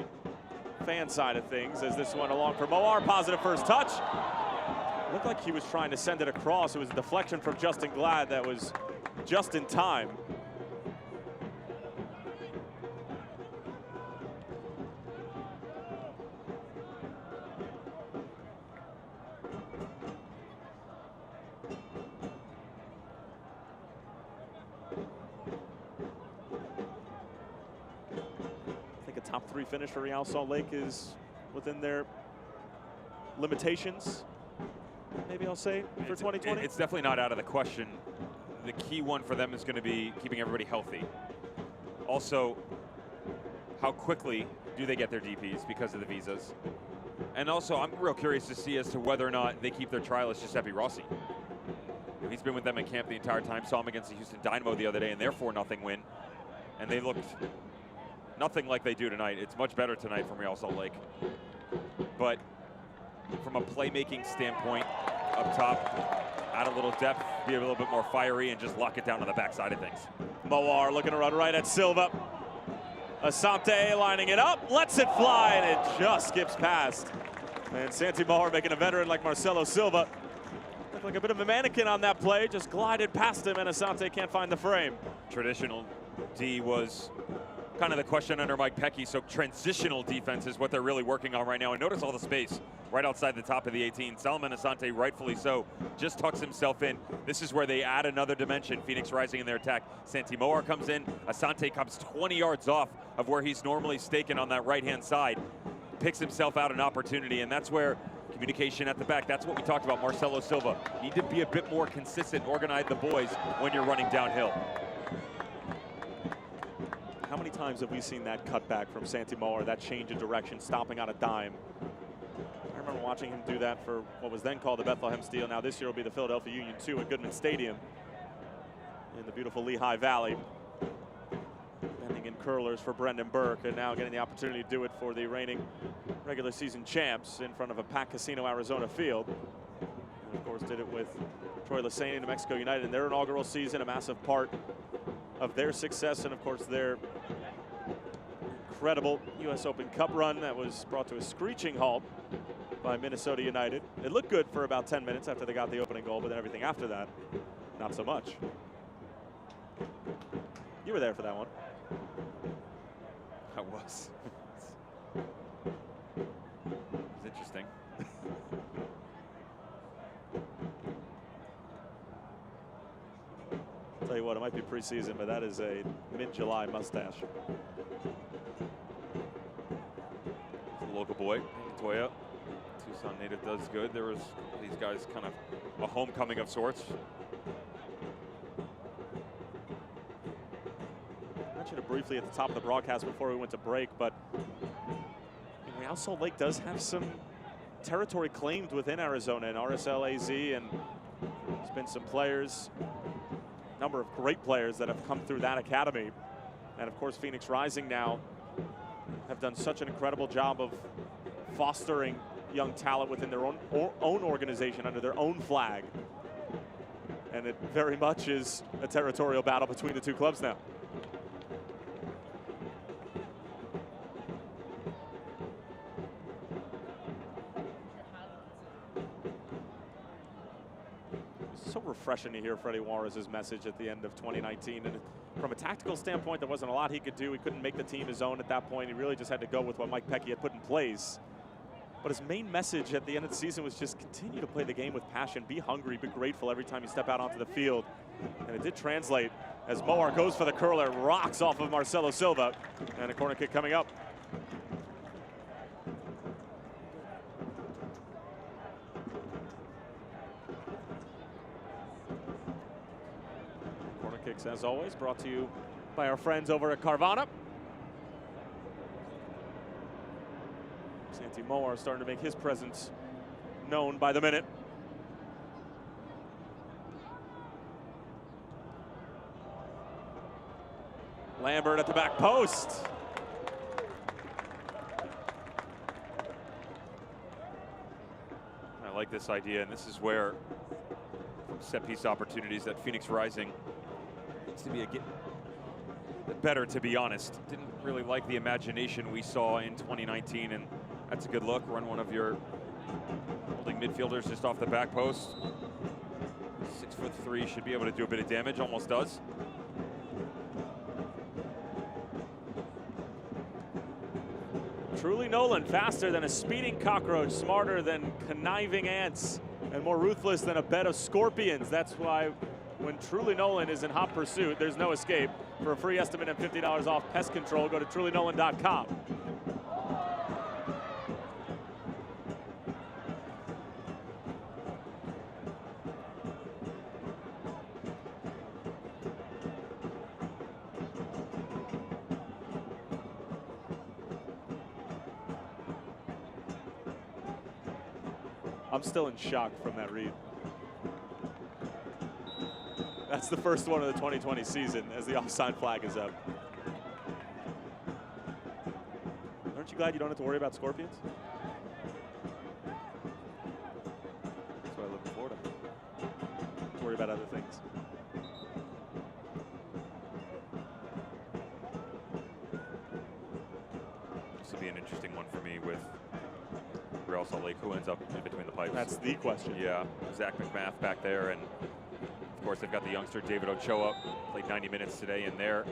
S1: fan side of things, as this went along for Moar. Positive first touch. Looked like he was trying to send it across. It was a deflection from Justin Glad that was just in time. I think a top 3 finish for Real Salt Lake is within their limitations, maybe I'll say, for 2020.
S2: It's definitely not out of the question. The key one for them is going to be keeping everybody healthy. Also, how quickly do they get their DPs because of the visas? And also, I'm real curious to see as to whether or not they keep their trialist Giuseppe Rossi. He's been with them in camp the entire time. Saw him against the Houston Dynamo the other day in their 4-0 win. And they looked nothing like they do tonight. It's much better tonight from Real Salt Lake. But from a playmaking standpoint, up top, add a little depth, be a little bit more fiery, and just lock it down on the backside of things.
S1: Moar looking to run right at Silva. Asante lining it up, lets it fly, and it just skips past. And Santi Moar, making a veteran like Marcelo Silva, looked like a bit of a mannequin on that play, just glided past him, and Asante can't find the frame.
S2: Traditional D was kind of the question under Mike Pecky, so transitional defense is what they're really working on right now. And notice all the space right outside the top of the 18. Salomon Asante, rightfully so, just tucks himself in. This is where they add another dimension, Phoenix Rising in their attack. Santi Moar comes in, Asante comes 20 yards off of where he's normally staking on that right-hand side, picks himself out an opportunity, and that's where communication at the back, that's what we talked about, Marcelo Silva. Need to be a bit more consistent, organize the boys when you're running downhill.
S1: How many times have we seen that cutback from Santi Moar, that change of direction, stopping on a dime? I remember watching him do that for what was then called the Bethlehem Steel. Now this year will be the Philadelphia Union 2 at Goodman Stadium in the beautiful Lehigh Valley. Bending in curlers for Brendan Burke, and now getting the opportunity to do it for the reigning regular season champs in front of a packed Casino Arizona field. And of course did it with Troy Lesesne and New Mexico United in their inaugural season, a massive part of their success, and of course their incredible US Open Cup run that was brought to a screeching halt by Minnesota United. It looked good for about 10 minutes after they got the opening goal, but then everything after that, not so much. You were there for that one.
S2: I was. It was interesting.
S1: Tell you what, it might be preseason, but that is a mid-July mustache.
S2: The local boy, Toya, Tucson native, does good. There was these guys kind of a homecoming of sorts.
S1: I mentioned it briefly at the top of the broadcast before we went to break, but Real Salt Lake does have some territory claimed within Arizona and RSL AZ, and there's been some players, number of great players that have come through that academy. And of course Phoenix Rising now have done such an incredible job of fostering young talent within their own organization under their own flag. And it very much is a territorial battle between the two clubs now. So refreshing to hear Freddie Juarez's message at the end of 2019. And from a tactical standpoint, there wasn't a lot he could do. He couldn't make the team his own at that point. He really just had to go with what Mike Pecky had put in place. But his main message at the end of the season was just continue to play the game with passion, be hungry, be grateful every time you step out onto the field. And it did translate as Moar goes for the curler, rocks off of Marcelo Silva, and a corner kick coming up. Kicks, as always, brought to you by our friends over at Carvana. Santi Moar starting to make his presence known by the minute. Lambert at the back post.
S2: I like this idea, and this is where set piece opportunities that Phoenix Rising needs to be a bit better, to be honest. Didn't really like the imagination we saw in 2019, and that's a good look. Run one of your holding midfielders just off the back post. 6'3", should be able to do a bit of damage, almost does.
S1: Truly Nolan, faster than a speeding cockroach, smarter than conniving ants, and more ruthless than a bed of scorpions. That's why when Truly Nolan is in hot pursuit, there's no escape. For a free estimate and $50 off pest control, go to trulynolan.com. I'm still in shock from that read. That's the first one of the 2020 season as the offside flag is up. Aren't you glad you don't have to worry about scorpions? That's why I live in Florida. Don't worry about other things.
S2: This will be an interesting one for me with Real Salt Lake, who ends up in between the pipes.
S1: That's the question.
S2: Yeah, Zach McMath back there, and of course they've got the youngster David Ochoa, played 90 minutes today in their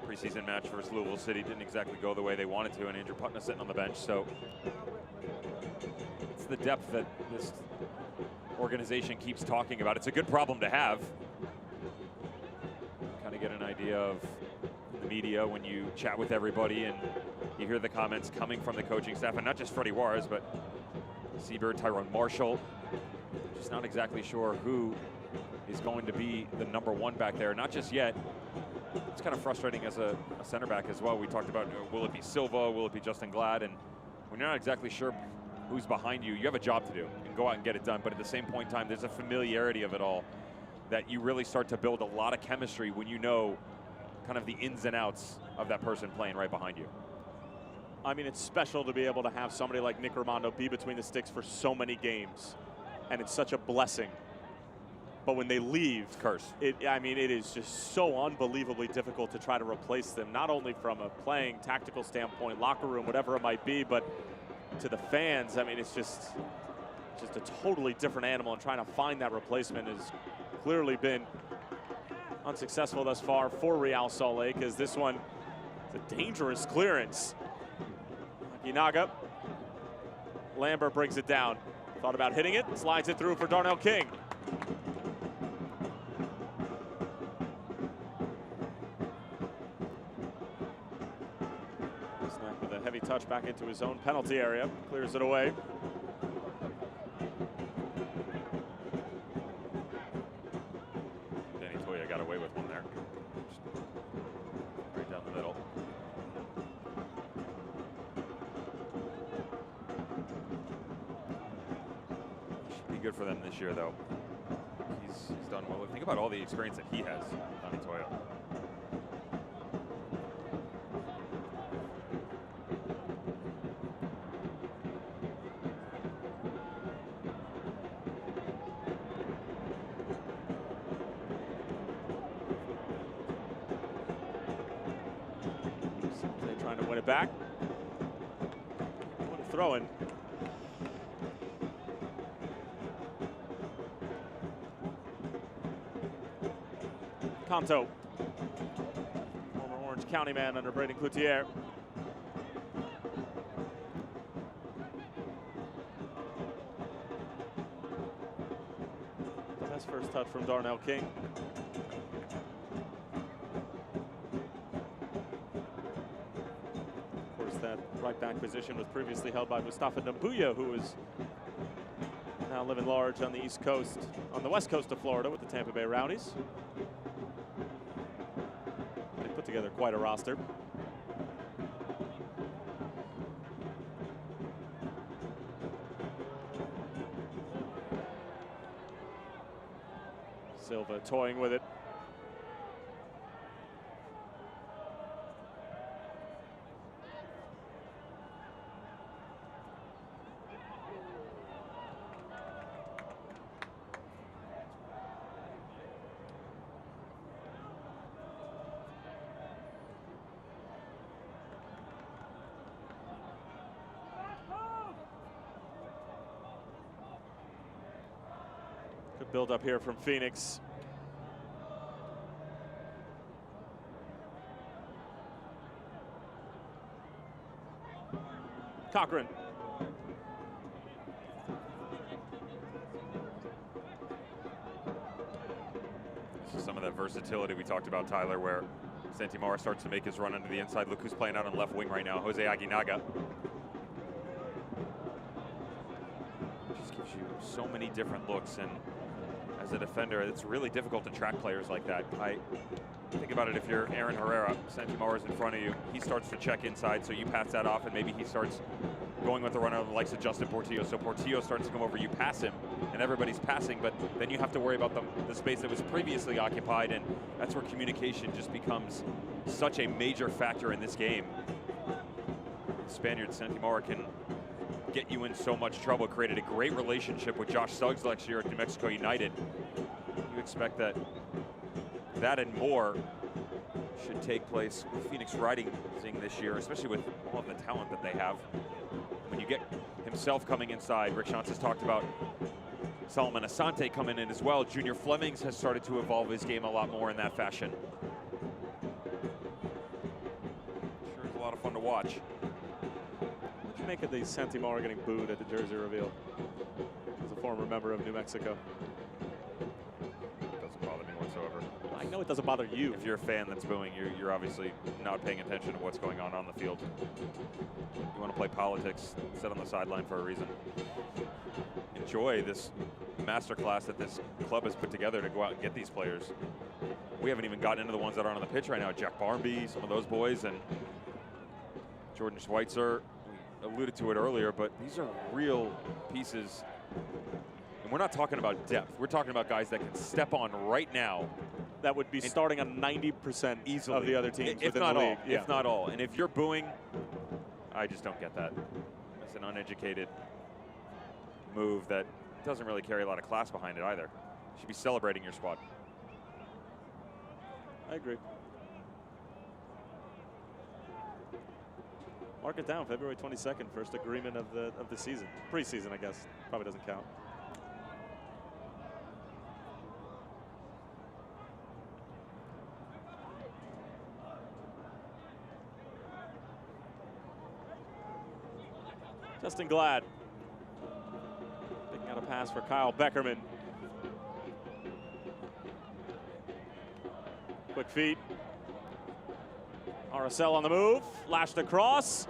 S2: preseason match versus Louisville City. Didn't exactly go the way they wanted to, and Andrew Putna sitting on the bench. So it's the depth that this organization keeps talking about. It's a good problem to have. Kind of get an idea of the media when you chat with everybody and you hear the comments coming from the coaching staff, and not just Freddie Juarez, but Seabird, Tyrone Marshall. Just not exactly sure who is going to be the #1 back there. Not just yet. It's kind of frustrating as a center back as well. We talked about, will it be Silva, will it be Justin Glad? And when you're not exactly sure who's behind you, you have a job to do and go out and get it done. But at the same point in time, there's a familiarity of it all that you really start to build a lot of chemistry when you know kind of the ins and outs of that person playing right behind you.
S1: I mean, it's special to be able to have somebody like Nick Raimondo be between the sticks for so many games, and it's such a blessing. But when they leave,
S2: It's cursed.
S1: I mean, it is just so unbelievably difficult to try to replace them, not only from a playing tactical standpoint, locker room, whatever it might be, but to the fans. I mean, it's just a totally different animal, and trying to find that replacement has clearly been unsuccessful thus far for Real Salt Lake, as this one is a dangerous clearance. Naga. Lambert brings it down. Thought about hitting it, slides it through for Darnell King. Snack with a heavy touch back into his own penalty area, clears it away.
S2: Danny Toya got away with one there. Just right down the middle. Good for them this year, though. He's done well. Think about all the experience that he has, Donnie Toya.
S1: They're trying to win it back. What a throw-in. Canto, former Orange County man under Braden Cloutier. That's first touch from Darnell King. Of course, that right back position was previously held by Mustafa Nambuya, who is now living large on the East Coast, on the West Coast of Florida with the Tampa Bay Rowdies. Put together quite a roster. Silva toying with it. Good build up here from Phoenix. Cochran.
S2: This is some of that versatility we talked about, Tyler, where Santimara starts to make his run under the inside. Look who's playing out on left wing right now, Jose Aguinaga. Just gives you so many different looks, and as a defender, it's really difficult to track players like that. Think about it, if you're Aaron Herrera, Santimara's in front of you, he starts to check inside, so you pass that off, and maybe he starts going with the runner of the likes of Justin Portillo. So Portillo starts to come over, you pass him, and everybody's passing, but then you have to worry about the space that was previously occupied, and that's where communication just becomes such a major factor in this game. Spaniard Santimara can get you in so much trouble. Created a great relationship with Josh Suggs last year at New Mexico United. You expect that and more should take place with Phoenix Rising this year, especially with all of the talent that they have. When you get himself coming inside, Rick Shantz has talked about Solomon Asante coming in as well. Junior Flemings has started to evolve his game a lot more in that fashion. Sure is a lot of fun to watch.
S1: What do you make of the Santimara getting booed at the jersey reveal as a former member of New Mexico?
S2: Doesn't bother me whatsoever.
S1: I know it doesn't bother you.
S2: If you're a fan that's booing, you're obviously not paying attention to what's going on the field. You want to play politics, sit on the sideline for a reason. Enjoy this masterclass that this club has put together to go out and get these players. We haven't even gotten into the ones that are on the pitch right now. Jack Barmby, some of those boys, and Jordan Schweitzer. We alluded to it earlier, but these are real pieces. And we're not talking about depth. We're talking about guys that can step on right now.
S1: That would be starting on 90%
S2: easily
S1: of the other teams
S2: if
S1: within
S2: not
S1: the
S2: all.
S1: league. Yeah.
S2: If not all. And if you're booing, I just don't get that. It's an uneducated move that doesn't really carry a lot of class behind it either. You should be celebrating your squad.
S1: I agree. Mark it down, February 22nd, first agreement of the season. Preseason, I guess. Probably doesn't count. Justin Glad picking out a pass for Kyle Beckerman. Quick feet. RSL on the move, lashed across,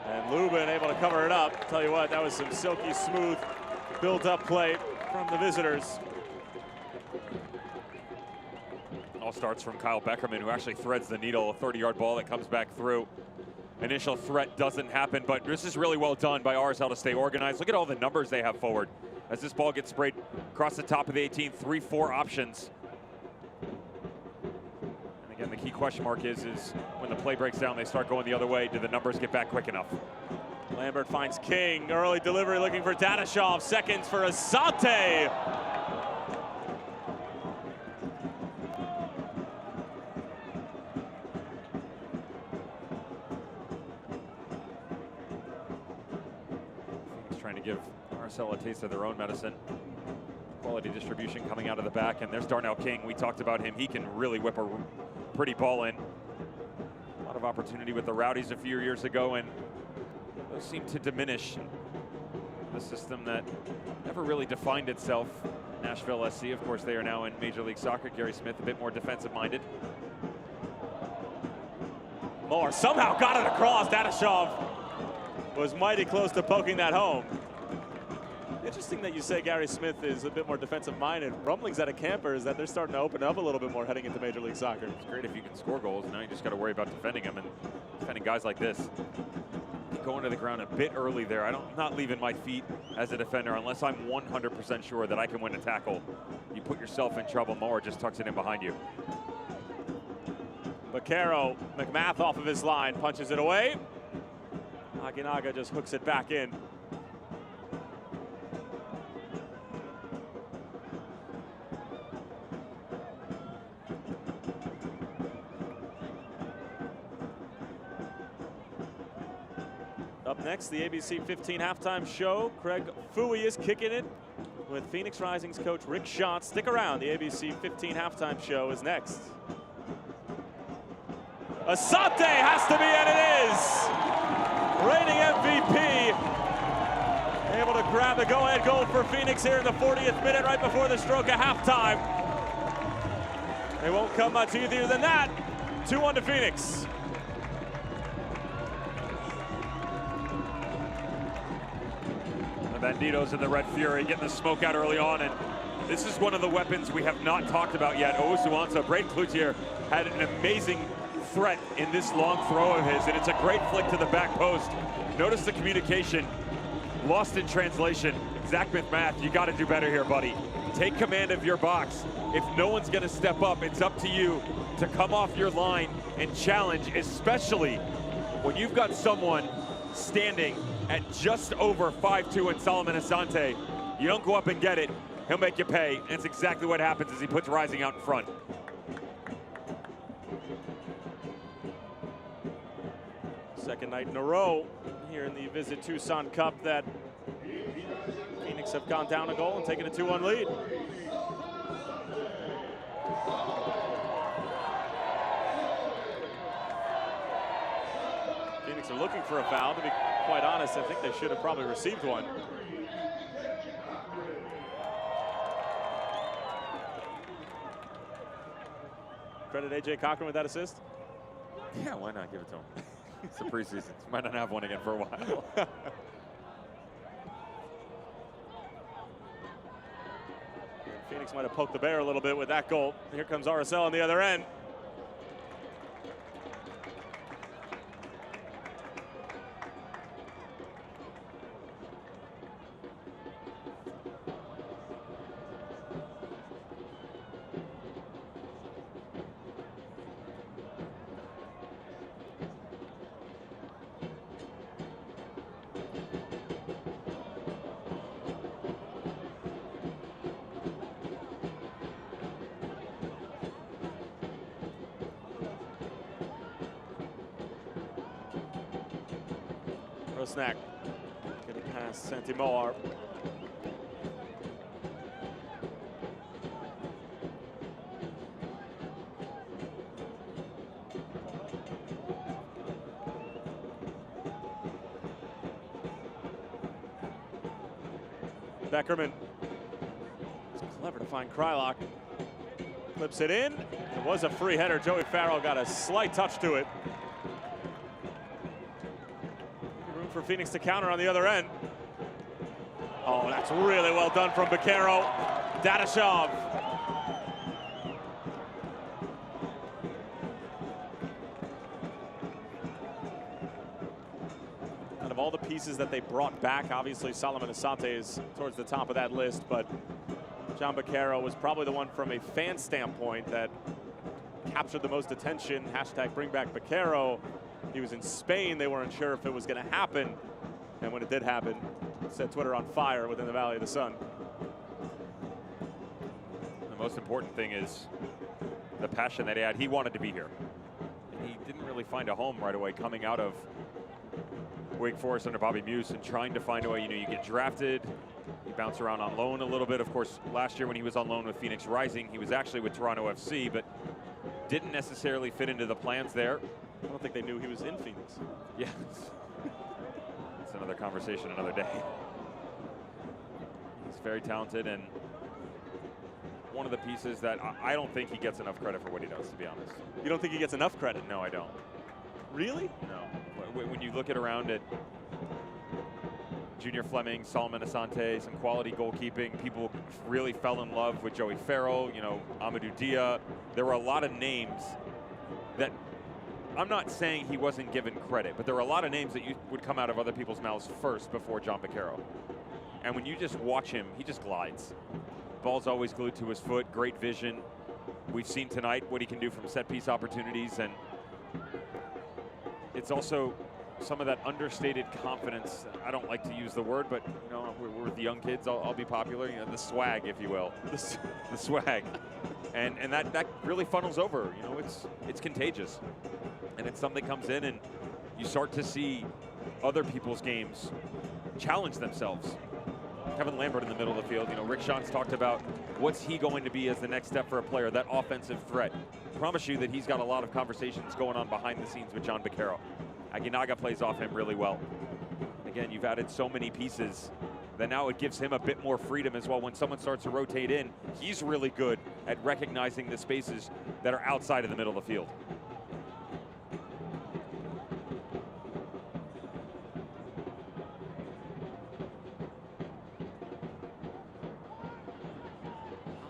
S1: and Lubin able to cover it up. Tell you what, that was some silky smooth built-up play from the visitors.
S2: All starts from Kyle Beckerman, who actually threads the needle, a 30-yard ball that comes back through. Initial threat doesn't happen, but this is really well done by RSL to stay organized. Look at all the numbers they have forward. As this ball gets sprayed across the top of the 18, 3-4 options. And again, the key question mark is when the play breaks down, they start going the other way. Do the numbers get back quick enough?
S1: Lambert finds King, early delivery looking for Dadashov, seconds for Asante.
S2: Trying to give RSL a taste of their own medicine. Quality distribution coming out of the back, and there's Darnell King. We talked about him. He can really whip a pretty ball in. A lot of opportunity with the Rowdies a few years ago, and those seem to diminish the system that never really defined itself. Nashville SC, of course, they are now in Major League Soccer. Gary Smith, a bit more defensive-minded.
S1: Moore somehow got it across. Dadashov was mighty close to poking that home. Interesting that you say Gary Smith is a bit more defensive-minded. Rumblings out of camper is that they're starting to open up a little bit more heading into Major League Soccer.
S2: It's great if you can score goals. Now you just got to worry about defending them, and defending guys like this. Going to the ground a bit early there. I'm not leaving my feet as a defender unless I'm 100% sure that I can win a tackle. You put yourself in trouble. Moore just tucks it in behind you.
S1: Vaquero, McMath off of his line, punches it away. Aguinaga just hooks it back in. Up next, the ABC 15 halftime show. Craig Fouey is kicking it with Phoenix Rising's coach Rick Schott. Stick around, the ABC 15 halftime show is next. Asante has to be, and it is! Reigning MVP, able to grab the go-ahead goal for Phoenix here in the 40th minute, right before the stroke of halftime. They won't come much easier than that. 2-1 to Phoenix.
S2: The Banditos and the Red Fury getting the smoke out early on, and this is one of the weapons we have not talked about yet. Owusu-Ansah, Braden Cloutier had an amazing threat in this long throw of his, and it's a great flick to the back post. Notice the communication lost in translation. Zach Math, you got to do better here, buddy. Take command of your box. If no one's going to step up, it's up to you to come off your line and challenge, especially when you've got someone standing at just over 5'2" in Solomon Asante. You don't go up and get it, he'll make you pay. And it's exactly what happens as he puts Rising out in front.
S1: Second night in a row here in the Visit Tucson Cup that Phoenix have gone down a goal and taken a 2-1 lead. Phoenix are looking for a foul. To be quite honest, I think they should have probably received one. Credit A.J. Cochran with that assist.
S2: Yeah, why not give it to him? It's the preseason. Might not have one again for a while.
S1: Phoenix might have poked the bear a little bit with that goal. Here comes RSL on the other end. Snack. Getting past Santi-Moar. Beckerman. It's clever to find Krylock. Clips it in. It was a free header. Joey Farrell got a slight touch to it. For Phoenix to counter on the other end. Oh, that's really well done from Bakero. Dadashov. Out of all the pieces that they brought back, obviously Solomon Asante is towards the top of that list, but John Bakero was probably the one from a fan standpoint that captured the most attention. Hashtag bring back Bakero. He was in Spain. They weren't sure if it was going to happen. And when it did happen, it set Twitter on fire within the Valley of the Sun.
S2: The most important thing is the passion that he had. He wanted to be here. And he didn't really find a home right away coming out of Wake Forest under Bobby Muse and trying to find a way. You know, you get drafted, you bounce around on loan a little bit. Of course, last year when he was on loan with Phoenix Rising, he was actually with Toronto FC, but didn't necessarily fit into the plans there.
S1: I don't think they knew he was in Phoenix.
S2: Yeah. It's another conversation another day. He's very talented and one of the pieces that I don't think he gets enough credit for what he does, to be honest.
S1: You don't think he gets enough credit?
S2: No, I don't.
S1: Really?
S2: No. When you look at around at Junior Fleming, Solomon Asante, some quality goalkeeping, people really fell in love with Joey Farrell, you know, Amadou Dia. There were a lot of names that I'm not saying he wasn't given credit, but there were a lot of names that you would come out of other people's mouths first before John Bakero. And when you just watch him, he just glides. Ball's always glued to his foot, great vision. We've seen tonight what he can do from set piece opportunities, and it's also some of that understated confidence. I don't like to use the word, but you know, we're the young kids. I'll be popular. You know, the swag, if you will, the swag, and that really funnels over. You know, it's contagious, and it's something that comes in, and you start to see other people's games challenge themselves. Kevin Lambert in the middle of the field. You know, Rick Schantz talked about what's he going to be as the next step for a player, that offensive threat. I promise you that he's got a lot of conversations going on behind the scenes with John Baccaro. Aguinaga plays off him really well. Again, you've added so many pieces that now it gives him a bit more freedom as well. When someone starts to rotate in, he's really good at recognizing the spaces that are outside of the middle of the field.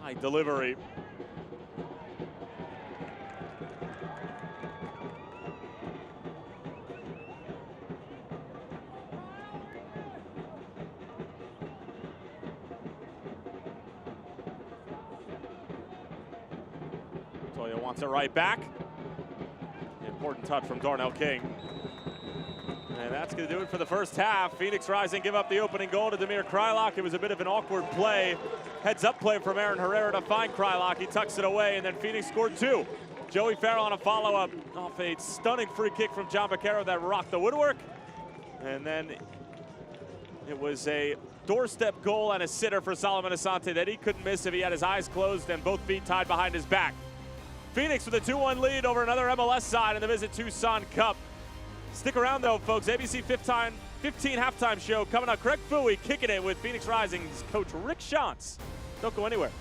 S1: High delivery. Toya wants it right back. Important touch from Darnell King. And that's going to do it for the first half. Phoenix Rising give up the opening goal to Demir Krylock. It was a bit of an awkward play. Heads-up play from Aaron Herrera to find Krylock. He tucks it away, and then Phoenix scored 2. Joey Farrell on a follow-up off a stunning free kick from John Baccaro that rocked the woodwork. And then it was a doorstep goal and a sitter for Solomon Asante that he couldn't miss if he had his eyes closed and both feet tied behind his back. Phoenix with a 2-1 lead over another MLS side in the Visit Tucson Cup. Stick around though, folks. ABC 15 halftime show coming up. Craig Fouey kicking it with Phoenix Rising's coach Rick Schantz. Don't go anywhere.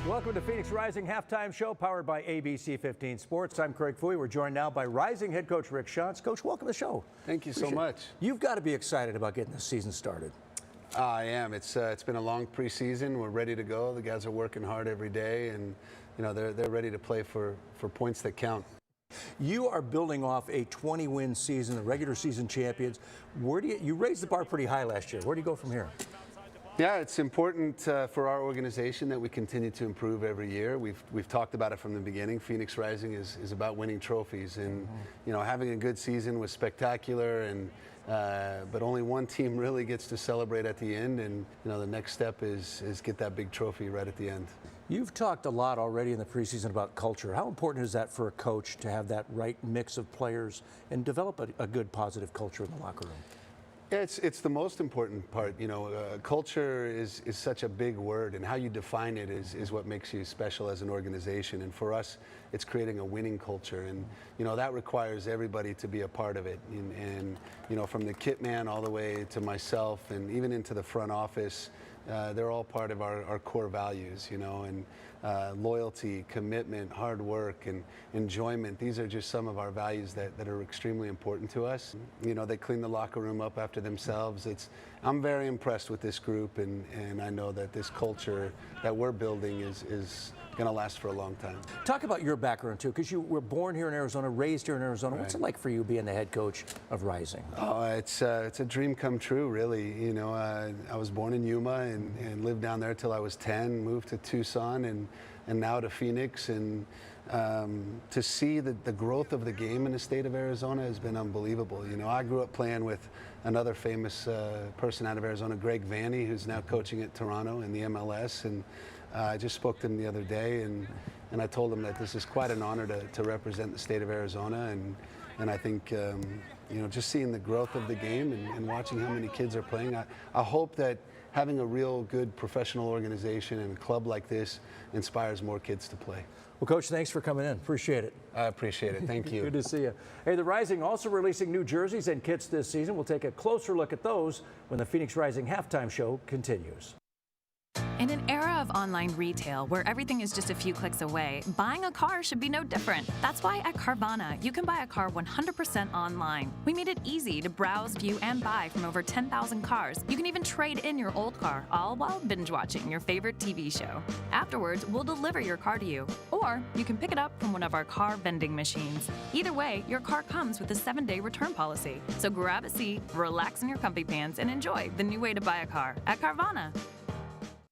S6: Welcome to Phoenix Rising Halftime Show, powered by ABC 15 Sports. I'm Craig Fouey. We're joined now by Rising head coach Rick Schantz. Coach, welcome to the show.
S7: Thank you so much.
S6: You've got to be excited about getting this season started.
S7: I am. It's been a long preseason. We're ready to go. The guys are working hard every day, and you know they're ready to play for points that count.
S6: You are building off a 20-win season, the regular season champions. You raised the bar pretty high last year. Where do you go from here?
S7: Yeah, it's important for our organization that we continue to improve every year. We've talked about it from the beginning. Phoenix Rising is about winning trophies, and you know, having a good season was spectacular, and but only one team really gets to celebrate at the end, and you know, the next step is get that big trophy right at the end.
S6: You've talked a lot already in the preseason about culture. How important is that for a coach to have that right mix of players and develop a good positive culture in the locker room?
S7: Yeah, it's the most important part. You know, culture is such a big word, and how you define it is what makes you special as an organization. And for us, it's creating a winning culture, and you know that requires everybody to be a part of it. And you know, from the kit man all the way to myself, and even into the front office, they're all part of our core values. You know, and loyalty, commitment, hard work, and enjoyment. These are just some of our values that are extremely important to us. You know, they clean the locker room up after themselves. I'm very impressed with this group, and I know that this culture that we're building is going to last for a long time.
S6: Talk about your background too, because you were born here in Arizona, raised here in Arizona. Right. What's it like for you being the head coach of Rising?
S7: Oh, it's a dream come true, really. You know, I was born in Yuma and lived down there till I was 10, moved to Tucson, and now to Phoenix, and to see the growth of the game in the state of Arizona has been unbelievable. You know, I grew up playing with another famous person out of Arizona, Greg Vanney, who's now coaching at Toronto in the MLS, and I just spoke to him the other day, and I told him that this is quite an honor to represent the state of Arizona, and I think you know, just seeing the growth of the game and watching how many kids are playing, I hope that having a real good professional organization and a club like this inspires more kids to play.
S6: Well, Coach, thanks for coming in. Appreciate it.
S7: I appreciate it. Thank you.
S6: Good to see you. Hey, the Rising also releasing new jerseys and kits this season. We'll take a closer look at those when the Phoenix Rising halftime show continues.
S5: In an era of online retail where everything is just a few clicks away, buying a car should be no different. That's why at Carvana, you can buy a car 100% online. We made it easy to browse, view, and buy from over 10,000 cars. You can even trade in your old car, all while binge watching your favorite TV show. Afterwards, we'll deliver your car to you, or you can pick it up from one of our car vending machines. Either way, your car comes with a 7-day return policy. So grab a seat, relax in your comfy pants, and enjoy the new way to buy a car at Carvana.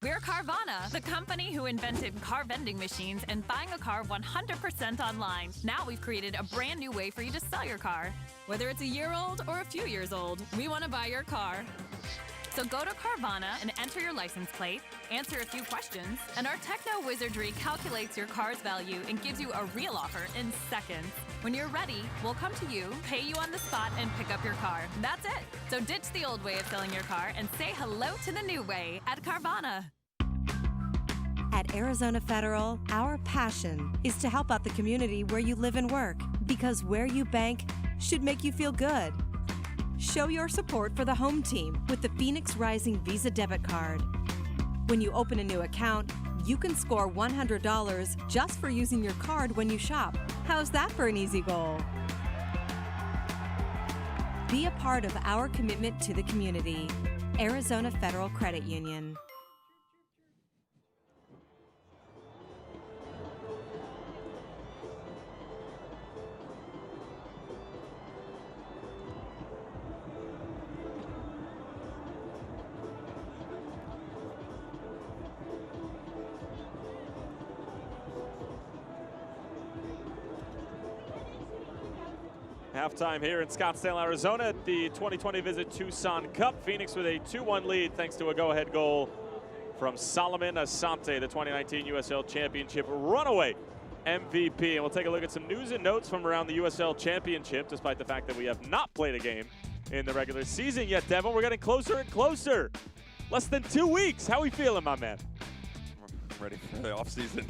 S5: We're Carvana, the company who invented car vending machines and buying a car 100% online. Now we've created a brand new way for you to sell your car. Whether it's a year old or a few years old, we want to buy your car. So go to Carvana and enter your license plate, answer a few questions, and our techno wizardry calculates your car's value and gives you a real offer in seconds. When you're ready, we'll come to you, pay you on the spot, and pick up your car. That's it. So ditch the old way of selling your car and say hello to the new way at Carvana.
S3: At Arizona Federal, our passion is to help out the community where you live and work, because where you bank should make you feel good. Show your support for the home team with the Phoenix Rising Visa debit card. When you open a new account, you can score $100 just for using your card when you shop. How's that for an easy goal? Be a part of our commitment to the community. Arizona Federal Credit Union.
S1: Halftime here in Scottsdale, Arizona at the 2020 Visit Tucson Cup. Phoenix with a 2-1 lead thanks to a go-ahead goal from Solomon Asante, the 2019 USL Championship runaway MVP. And we'll take a look at some news and notes from around the USL Championship, despite the fact that we have not played a game in the regular season yet, Devin. We're getting closer and closer. Less than 2 weeks. How are we feeling, my man?
S2: Ready for the offseason.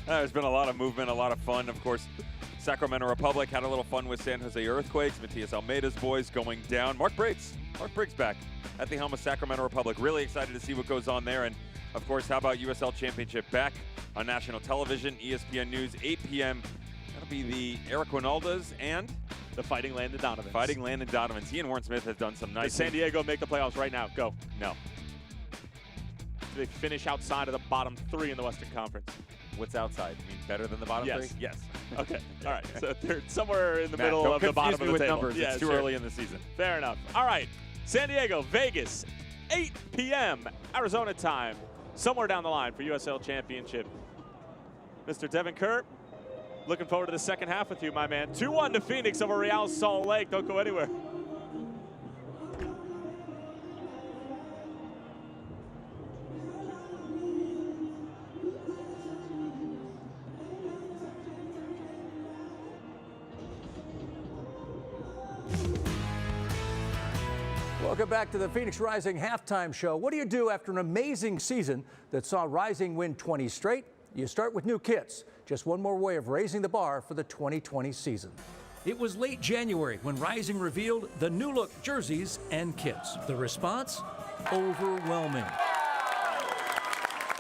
S2: There's been a lot of movement, a lot of fun. Of course, Sacramento Republic had a little fun with San Jose Earthquakes. Matias Almeida's boys going down. Mark Briggs back at the helm of Sacramento Republic. Really excited to see what goes on there. And of course, how about USL Championship back on national television, ESPN News, 8 p.m. That'll be the Eric Winaldas and
S1: the Fighting Landon Donovans.
S2: Fighting Landon Donovans. He and Warren Smith have done some nice
S1: Does San Diego make the playoffs right now? Go.
S2: No.
S1: Do they finish outside of the bottom 3 in the Western Conference?
S2: What's outside? You mean better than the bottom 3?
S1: Yes. Okay. All right. So they're somewhere in the middle of the bottom of the
S2: with
S1: table.
S2: Numbers.
S1: Yeah,
S2: it's too early in the season.
S1: Fair enough. All right. San Diego, Vegas, 8 p.m. Arizona time. Somewhere down the line for USL Championship. Mr. Devin Kerr, looking forward to the second half with you, my man. 2-1 to Phoenix over Real Salt Lake. Don't go anywhere.
S6: Welcome back to the Phoenix Rising halftime show. What do you do after an amazing season that saw Rising win 20 straight? You start with new kits. Just one more way of raising the bar for the 2020 season.
S8: It was late January when Rising revealed the new look jerseys and kits. The response? Overwhelming.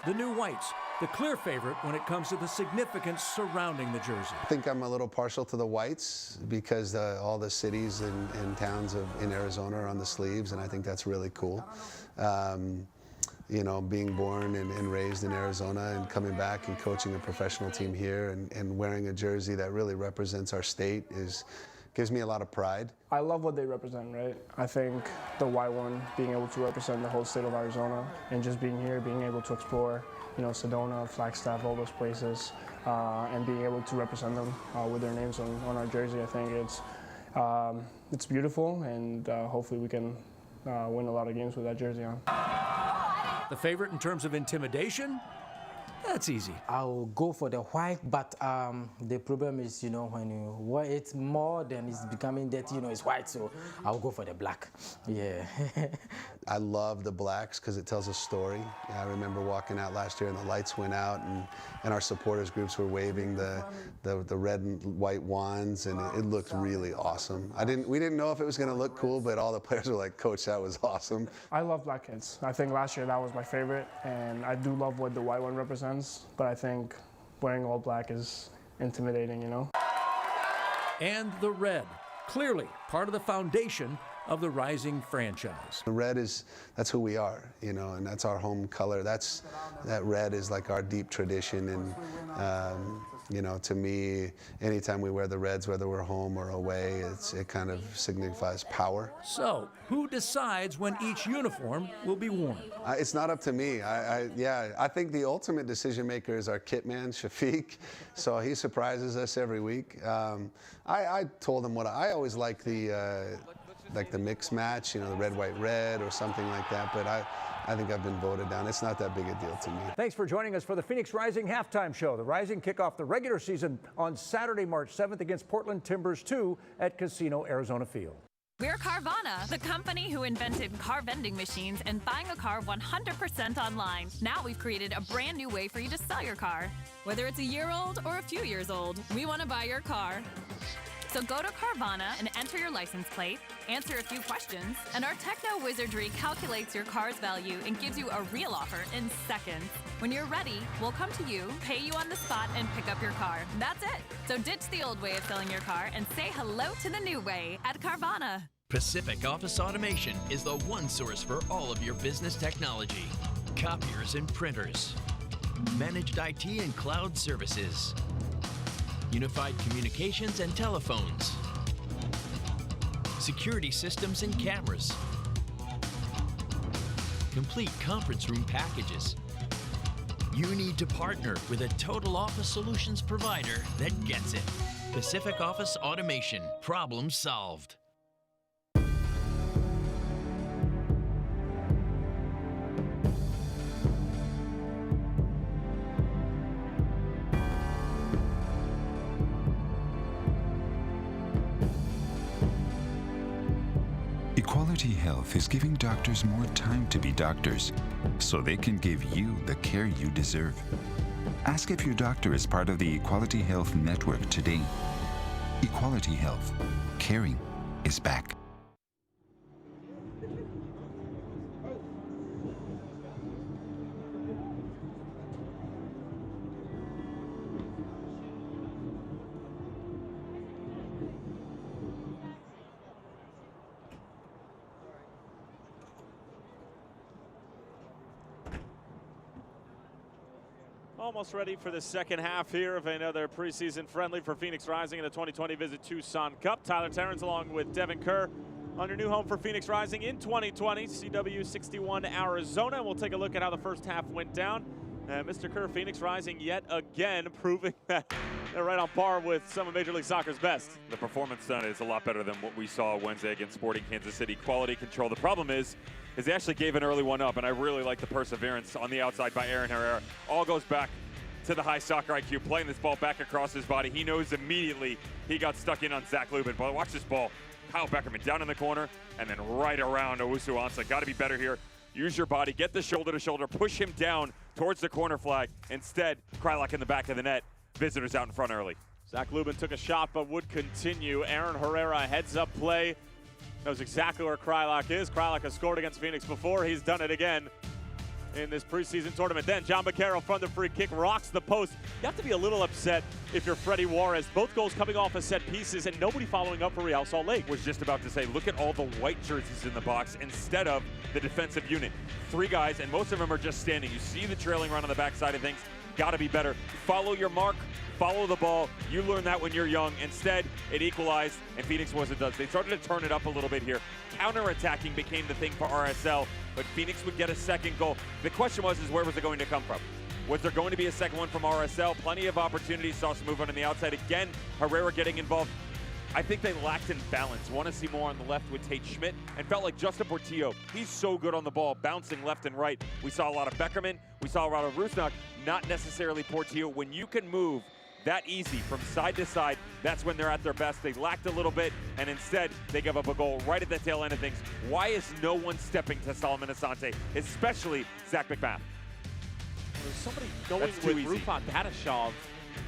S8: The new whites, the clear favorite when it comes to the significance surrounding the jersey.
S7: I think I'm a little partial to the whites because all the cities and towns in Arizona are on the sleeves, and I think that's really cool. You know, being born and raised in Arizona and coming back and coaching a professional team here and wearing a jersey that really represents our state gives me a lot of pride.
S9: I love what they represent, right? I think the white one, being able to represent the whole state of Arizona and just being here, being able to explore, you know, Sedona, Flagstaff, all those places, and being able to represent them with their names on our jersey, I think it's beautiful, and hopefully we can win a lot of games with that jersey on.
S8: The favorite in terms of intimidation? That's easy.
S10: I'll go for the white, but the problem is, you know, when you wear it more, then it's becoming dirty, you know, it's white, so I'll go for the black. Yeah.
S7: I love the blacks because it tells a story. I remember walking out last year and the lights went out and our supporters groups were waving the red and white wands, and it looked really awesome. We didn't know if it was going to look cool, but all the players were like, "Coach, that was awesome."
S9: I love black kits. I think last year that was my favorite, and I do love what the white one represents, but I think wearing all black is intimidating, you know?
S8: And the red, clearly part of the foundation of the Rising franchise.
S7: The red that's who we are, you know, and that's our home color. That red is like our deep tradition, and You know, to me, anytime we wear the Reds, whether we're home or away, it kind of signifies power.
S8: So, who decides when each uniform will be worn?
S7: It's not up to me. I think the ultimate decision maker is our kit man, Shafiq. So he surprises us every week. I told him what I always like the mix match, you know, the red, white, red or something like that. But I think I've been voted down. It's not that big a deal to me.
S6: Thanks for joining us for the Phoenix Rising halftime show. The Rising kick off the regular season on Saturday, March 7th against Portland Timbers 2 at Casino Arizona Field.
S5: We're Carvana, the company who invented car vending machines and buying a car 100% online. Now we've created a brand new way for you to sell your car. Whether it's a year old or a few years old, we want to buy your car. So go to Carvana and enter your license plate, answer a few questions, and our techno wizardry calculates your car's value and gives you a real offer in seconds. When you're ready, we'll come to you, pay you on the spot, and pick up your car. That's it. So ditch the old way of selling your car and say hello to the new way at Carvana.
S11: Pacific Office Automation is the one source for all of your business technology. Copiers and printers, managed IT and cloud services, unified communications and telephones, security systems and cameras, complete conference room packages. You need to partner with a total office solutions provider that gets it. Pacific Office Automation, problem solved.
S4: Equality Health is giving doctors more time to be doctors, so they can give you the care you deserve. Ask if your doctor is part of the Equality Health Network today. Equality Health. Caring is back.
S1: Almost ready for the second half here of another preseason friendly for Phoenix Rising in the 2020 Visit Tucson Cup. Tyler Terrence along with Devin Kerr on your new home for Phoenix Rising in 2020, CW 61 Arizona. We'll take a look at how the first half went down. Mr. Kerr, Phoenix Rising yet again proving that they're right on par with some of Major League Soccer's best.
S2: The performance done is a lot better than what we saw Wednesday against Sporting Kansas City. Quality control. The problem is they actually gave an early one up, and I really like the perseverance on the outside by Aaron Herrera. All goes back to the high soccer IQ, playing this ball back across his body. He knows immediately he got stuck in on Zach Lubin. But watch this ball. Kyle Beckerman down in the corner, and then right around Owusu Ansah. Got to be better here. Use your body, get the shoulder to shoulder, push him down towards the corner flag. Instead, Krylak in the back of the net. Visitors out in front early.
S1: Zach Lubin took a shot but would continue. Aaron Herrera heads up play. Knows exactly where Krylak is. Krylak has scored against Phoenix before. He's done it again in this preseason tournament. Then John McCarroll from the free kick rocks the post. You have to be a little upset if you're Freddie Juarez. Both goals coming off as set pieces and nobody following up for Real Salt Lake.
S2: Was just about to say, look at all the white jerseys in the box instead of the defensive unit. Three guys, and most of them are just standing. You see the trailing run on the backside of things. Got to be better. Follow your mark. Follow the ball. You learn that when you're young. Instead, it equalized, and Phoenix wasn't done. They started to turn it up a little bit here. Counterattacking became the thing for RSL, but Phoenix would get a second goal. The question was, where was it going to come from? Was there going to be a second one from RSL? Plenty of opportunities. Saw some movement on the outside. Again, Herrera getting involved. I think they lacked in balance. Want to see more on the left with Tate Schmidt, and felt like Justin Portillo, he's so good on the ball, bouncing left and right. We saw a lot of Beckerman. We saw a lot of Rusnak, not necessarily Portillo. When you can move that easy from side to side, that's when they're at their best. They lacked a little bit, and instead they give up a goal right at the tail end of things. Why is no one stepping to Solomon Asante, especially Zach McMath?
S1: There's somebody going with Rufat Dadashov.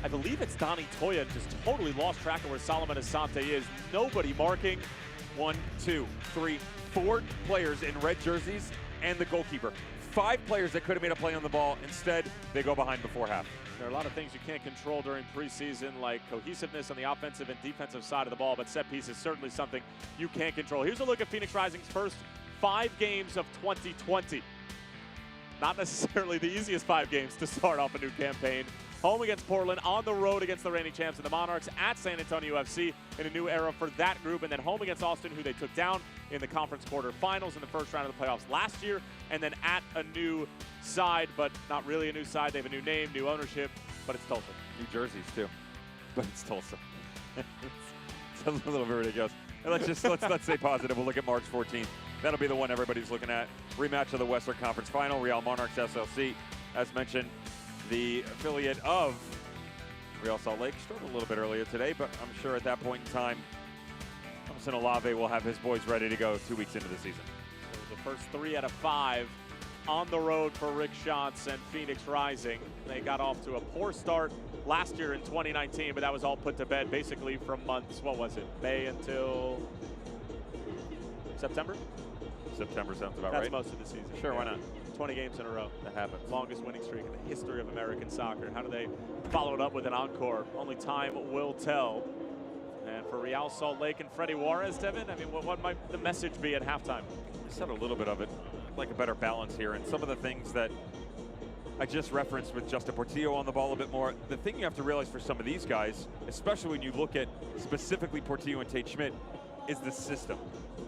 S1: I believe it's Donnie Toya, just totally lost track of where Solomon Asante is. Nobody marking. 1, 2, 3, 4 players in red jerseys and the goalkeeper. 5 players that could have made a play on the ball. Instead, they go behind before half. There are a lot of things you can't control during preseason, like cohesiveness on the offensive and defensive side of the ball, but set piece is certainly something you can't control. Here's a look at Phoenix Rising's first 5 games of 2020. Not necessarily the easiest 5 games to start off a new campaign. home against Portland, on the road against the reigning champs and the Monarchs, at San Antonio FC in a new era for that group, and then home against Austin, who they took down in the conference quarterfinals in the first round of the playoffs last year, and then at a new side, but not really a new side. They have a new name, new ownership, but it's Tulsa.
S2: New jerseys too, but it's Tulsa. It's a little bit ridiculous. And let's stay positive. We'll look at March 14th. That'll be the one everybody's looking at. Rematch of the Western Conference Final, Real Monarchs SLC. As mentioned, the affiliate of Real Salt Lake struggled a little bit earlier today, but I'm sure at that point in time, Thompson Olave will have his boys ready to go 2 weeks into the season.
S1: So the first 3 out of 5 on the road for Rick Schantz and Phoenix Rising. They got off to a poor start last year in 2019, but that was all put to bed basically from months, what was it, May until September?
S2: September sounds about
S1: That's
S2: right.
S1: most of the season.
S2: Sure, why not?
S1: 20 games in a row.
S2: That happens.
S1: Longest winning streak in the history of American soccer. How do they follow it up with an encore? Only time will tell. And for Real Salt Lake and Freddie Juarez, Devin, I mean, what might the message be at halftime?
S2: I said a little bit of it. I'd like a better balance here, and some of the things that I just referenced with Justin Portillo on the ball a bit more. The thing you have to realize for some of these guys, especially when you look at specifically Portillo and Tate Schmidt, is the system.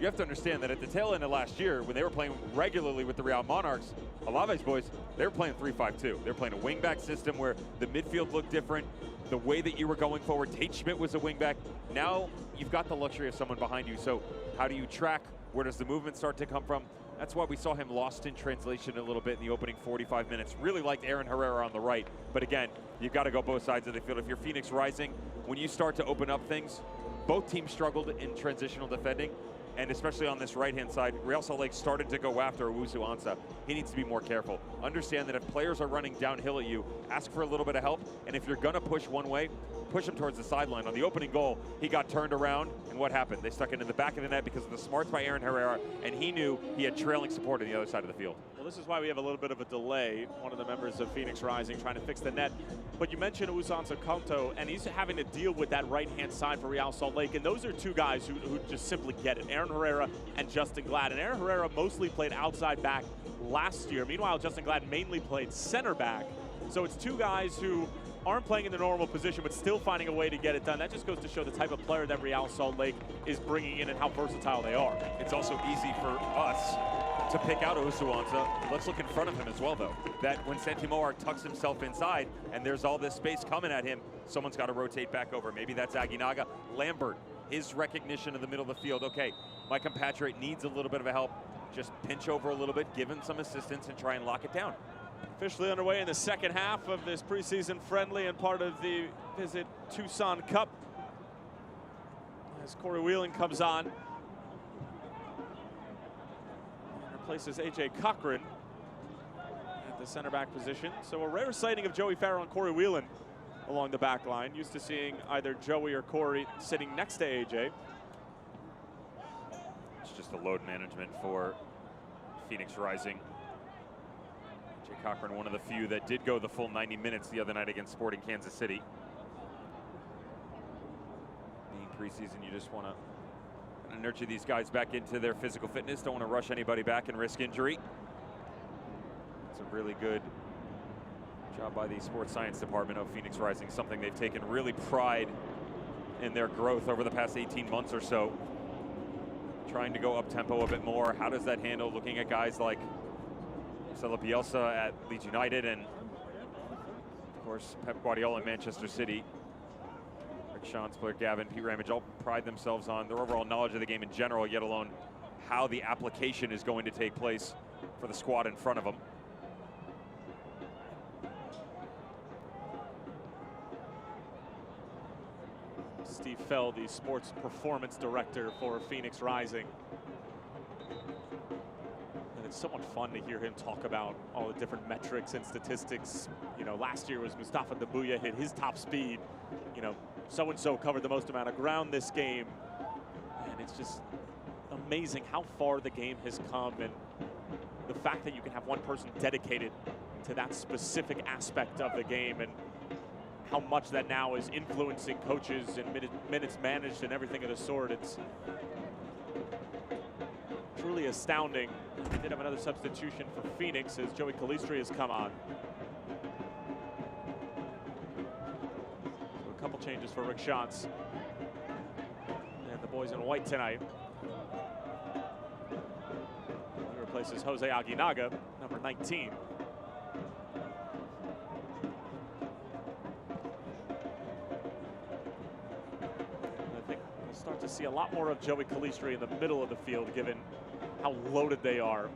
S2: You have to understand that at the tail end of last year, when they were playing regularly with the Real Monarchs, Olave's boys, they were playing 3-5-2. They were playing a wingback system where the midfield looked different. The way that you were going forward, Tate Schmidt was a wingback. Now you've got the luxury of someone behind you. So how do you track? Where does the movement start to come from? That's why we saw him lost in translation a little bit in the opening 45 minutes. Really liked Aaron Herrera on the right. But again, you've got to go both sides of the field. If you're Phoenix Rising, when you start to open up things, both teams struggled in transitional defending. And especially on this right-hand side, Real Salt Lake started to go after Owusu Ansah. He needs to be more careful. Understand that if players are running downhill at you, ask for a little bit of help. And if you're going to push one way, push him towards the sideline. On the opening goal, he got turned around, and what happened? They stuck it in the back of the net because of the smarts by Aaron Herrera, and he knew he had trailing support on the other side of the field.
S1: Well, this is why we have a little bit of a delay. One of the members of Phoenix Rising trying to fix the net. But you mentioned Usansa Kanto, and he's having to deal with that right-hand side for Real Salt Lake. And those are two guys who just simply get it. Aaron Herrera and Justin Glad. And Aaron Herrera mostly played outside back last year. Meanwhile, Justin Glad mainly played center back. So it's two guys who aren't playing in the normal position, but still finding a way to get it done. That just goes to show the type of player that Real Salt Lake is bringing in and how versatile they are.
S2: It's also easy for us to pick out Owusu Ansah. Let's look in front of him as well, though. That when Santi Moar tucks himself inside and there's all this space coming at him, someone's got to rotate back over. Maybe that's Aguinaga. Lambert, his recognition of the middle of the field. Okay, my compatriot needs a little bit of a help. Just pinch over a little bit, give him some assistance, and try and lock it down.
S1: Officially underway in the second half of this preseason friendly and part of the Visit Tucson Cup. As Corey Whelan comes on and replaces A.J. Cochran at the center back position. So a rare sighting of Joey Farrell and Corey Whelan along the back line. Used to seeing either Joey or Corey sitting next to A.J.
S2: It's just a load management for Phoenix Rising. Jay Cochran, one of the few that did go the full 90 minutes the other night against Sporting Kansas City. Being preseason, you just want to nurture these guys back into their physical fitness. Don't want to rush anybody back and risk injury. It's a really good job by the sports science department of Phoenix Rising, something they've taken really pride in their growth over the past 18 months or so. Trying to go up tempo a bit more. How does that handle? Looking at guys like Marcelo Bielsa at Leeds United and, of course, Pep Guardiola in Manchester City. Rick Schantz, Blair Gavin, Pete Ramage all pride themselves on their overall knowledge of the game in general, yet alone how the application is going to take place for the squad in front of them.
S1: Steve Fell, the sports performance director for Phoenix Rising. And it's somewhat fun to hear him talk about all the different metrics and statistics. You know, last year was Mustafa Dabuya hit his top speed. You know, so-and-so covered the most amount of ground this game. And it's just amazing how far the game has come, and the fact that you can have one person dedicated to that specific aspect of the game, and how much that now is influencing coaches and minutes managed and everything of the sort. It's truly astounding. We did have another substitution for Phoenix as Joey Calistri has come on. changes for Rick Shantz and the boys in white tonight. He replaces Jose Aguinaga, number 19. Start to see a lot more of Joey Calistri in the middle of the field, given how loaded they are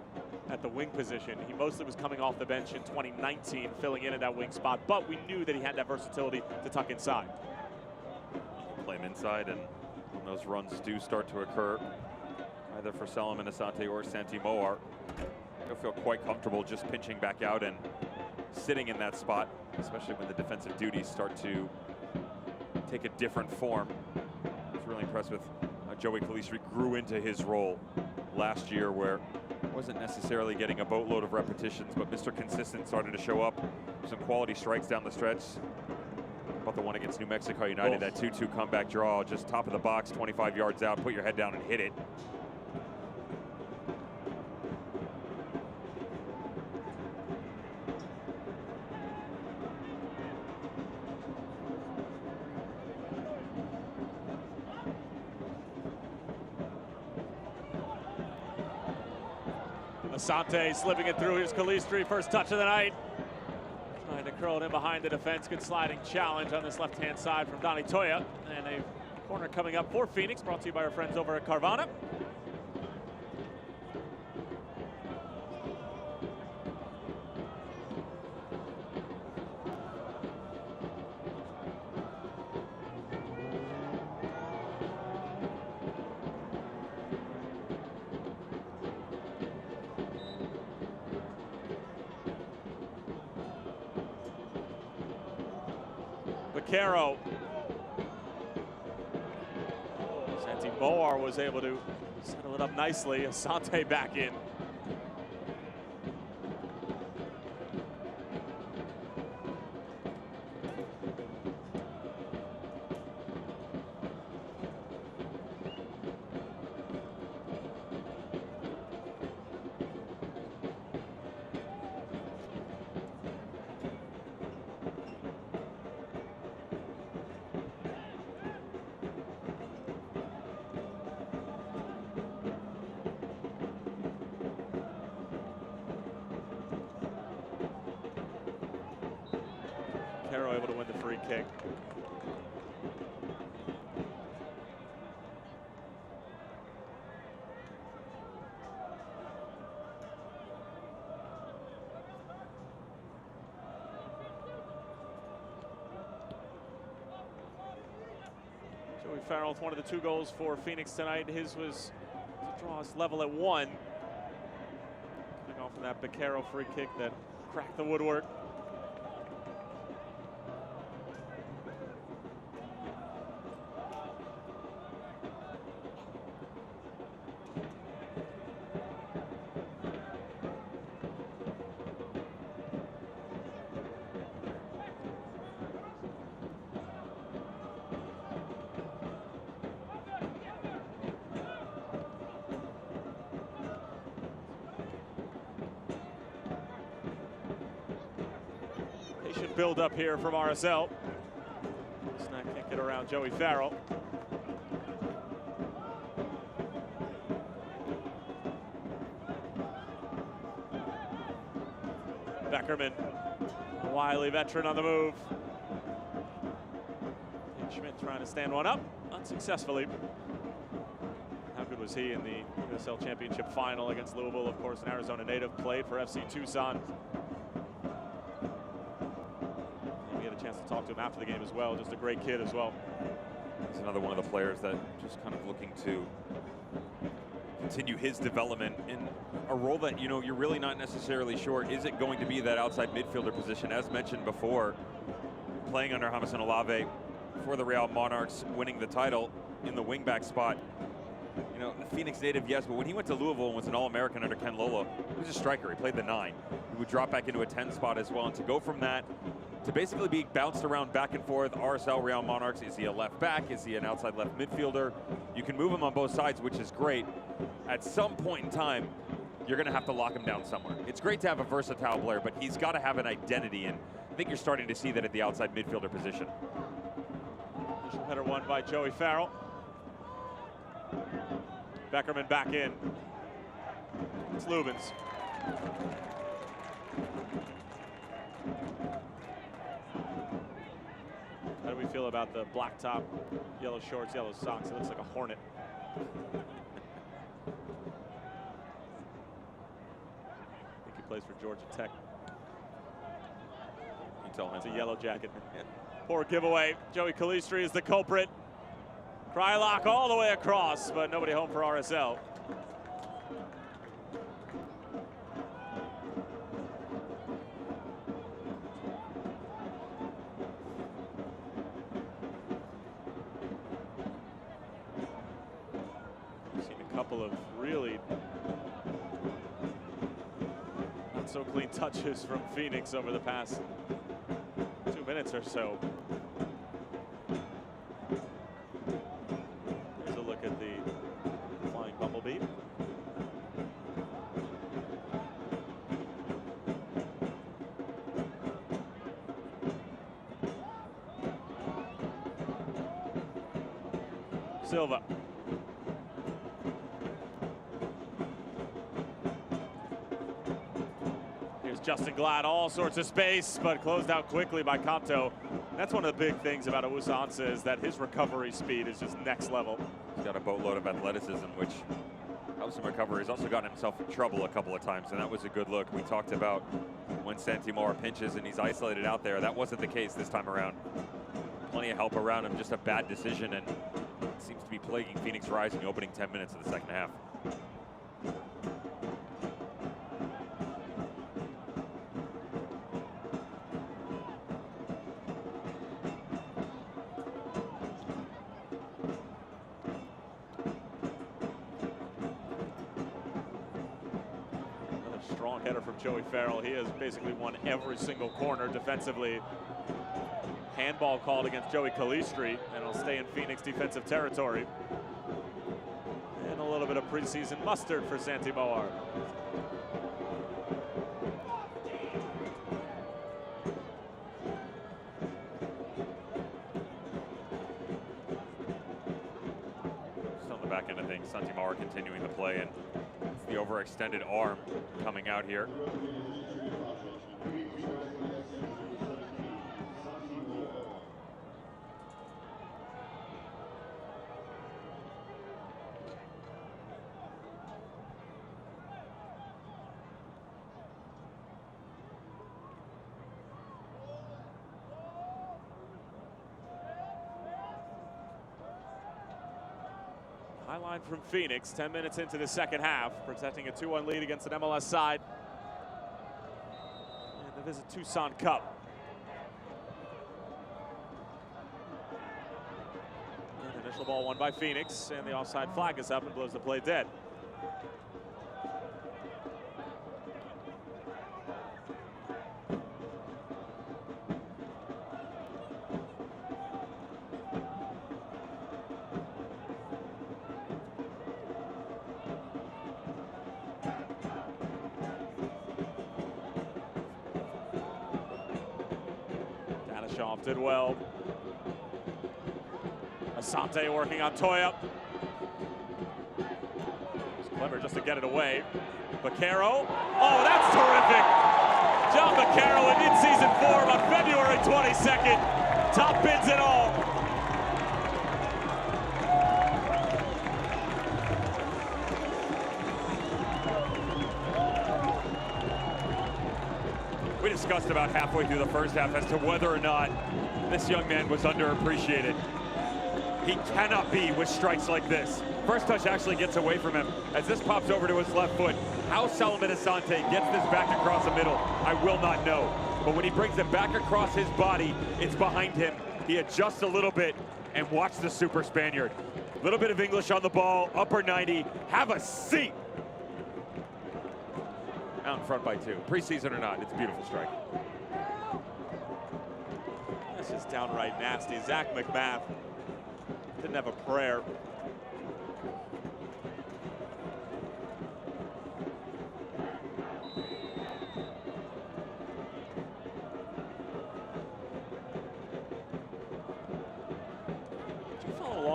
S1: at the wing position. He mostly was coming off the bench in 2019, filling in at that wing spot, but we knew that he had that versatility to tuck inside.
S2: Play him inside, and when those runs do start to occur, either for Solomon Asante or Santi Moar, you'll feel quite comfortable just pinching back out and sitting in that spot, especially when the defensive duties start to take a different form. Really impressed with how Joey Calistri grew into his role last year, where wasn't necessarily getting a boatload of repetitions, but Mr. Consistent started to show up. Some quality strikes down the stretch. About the one against New Mexico United, that 2-2 comeback draw, just top of the box, 25 yards out, put your head down and hit it.
S1: Asante slipping it through. Here's Calistri, first touch of the night. Trying to curl it in behind the defense. Good sliding challenge on this left-hand side from Donny Toya. And a corner coming up for Phoenix, brought to you by our friends over at Carvana. Vaquero. Santi Moar was able to settle it up nicely. Asante back in. Vaquero able to win the free kick. Joey Farrell with one of the 2 goals for Phoenix tonight. His was to draw us level at 1. Coming off of that Vaquero free kick that cracked the woodwork. Patient build up here from RSL. Snack can't get around Joey Farrell. Beckerman, a wily veteran on the move. And Schmidt trying to stand one up, unsuccessfully. How good was he in the USL Championship final against Louisville? Of course, an Arizona native, played for FC Tucson. And we had a chance to talk to him after the game as well. Just a great kid as well.
S2: He's another one of the players that just kind of looking to continue his development in a role that, you know, you're really not necessarily sure. Is it going to be that outside midfielder position? As mentioned before, playing under Jameson Olave for the Real Monarchs, winning the title in the wingback spot. You know, a Phoenix native, yes, but when he went to Louisville and was an All-American under Ken Lolo, he was a striker. He played the 9. He would drop back into a 10 spot as well. And to go from that to basically be bounced around back and forth, RSL Real Monarchs, is he a left back? Is he an outside left midfielder? You can move him on both sides, which is great. At some point in time, you're going to have to lock him down somewhere. It's great to have a versatile player, but he's got to have an identity, and I think you're starting to see that at the outside midfielder position.
S1: Initial header won by Joey Farrell. Beckerman back in. It's Lubens. How do we feel about the black top, yellow shorts, yellow socks? It looks like a hornet. I think he plays for Georgia Tech.
S2: You tell him.
S1: It's a yellow jacket. Poor giveaway. Joey Calistri is the culprit. Krylock all the way across, but nobody home for RSL. We've seen a couple of really not so clean touches from Phoenix over the past 2 minutes or so. Here's a look at the flying bumblebee. Silva. Here's Justin Glad, all sorts of space, but closed out quickly by Compto. That's one of the big things about Owusu Ansah is that his recovery speed is just next level.
S2: He's got a boatload of athleticism, which helps him recover. He's also gotten himself in trouble a couple of times, and that was a good look. We talked about when Santimora pinches and he's isolated out there. That wasn't the case this time around. Plenty of help around him, just a bad decision, and it seems to be plaguing Phoenix Rising opening 10 minutes of the second half.
S1: Strong header from Joey Farrell. He has basically won every single corner defensively. Handball called against Joey Calistri, and it'll stay in Phoenix defensive territory. And a little bit of preseason mustard for Santimora.
S2: Just on the back end of things, Santimora continuing the play, and it's the overextended arm coming out here.
S1: Highline from Phoenix, 10 minutes into the second half, protecting a 2-1 lead against an MLS side in the Visit Tucson Cup. And initial ball won by Phoenix, and the offside flag is up and blows the play dead. Danishoff did well. Asante working on Toya. It's clever just to get it away. Baquero. Oh, that's terrific. John Baquero in mid-season form on February 22nd. Top bins and all.
S2: We discussed about halfway through the first half as to whether or not this young man was underappreciated. He cannot be with strikes like this. First touch actually gets away from him as this pops over to his left foot. How Salomon Asante gets this back across the middle, I will not know. But when he brings it back across his body, it's behind him. He adjusts a little bit and watch the Super Spaniard. A little bit of English on the ball, upper 90, have a seat. Out in front by 2. Preseason or not, it's a beautiful strike.
S1: That's just downright nasty. Zach McMath didn't have a prayer.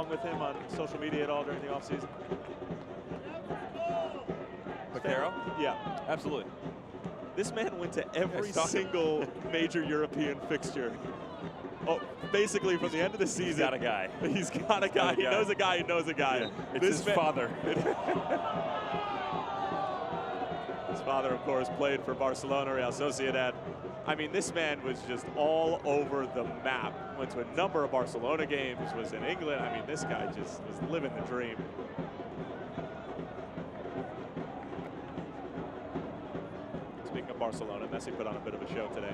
S1: along with him on social media at all during the offseason?
S2: Vaquero?
S1: Yeah.
S2: Absolutely.
S1: This man went to every single major European fixture. Oh, basically from the end of the season.
S2: He's got a guy.
S1: He's got a guy. He knows a guy who knows a guy.
S2: Yeah, it's his father.
S1: His father, of course, played for Barcelona, Real Sociedad. I mean, this man was just all over the map. Went to a number of Barcelona games, was in England. I mean, this guy just was living the dream. Speaking of Barcelona, Messi put on a bit of a show today.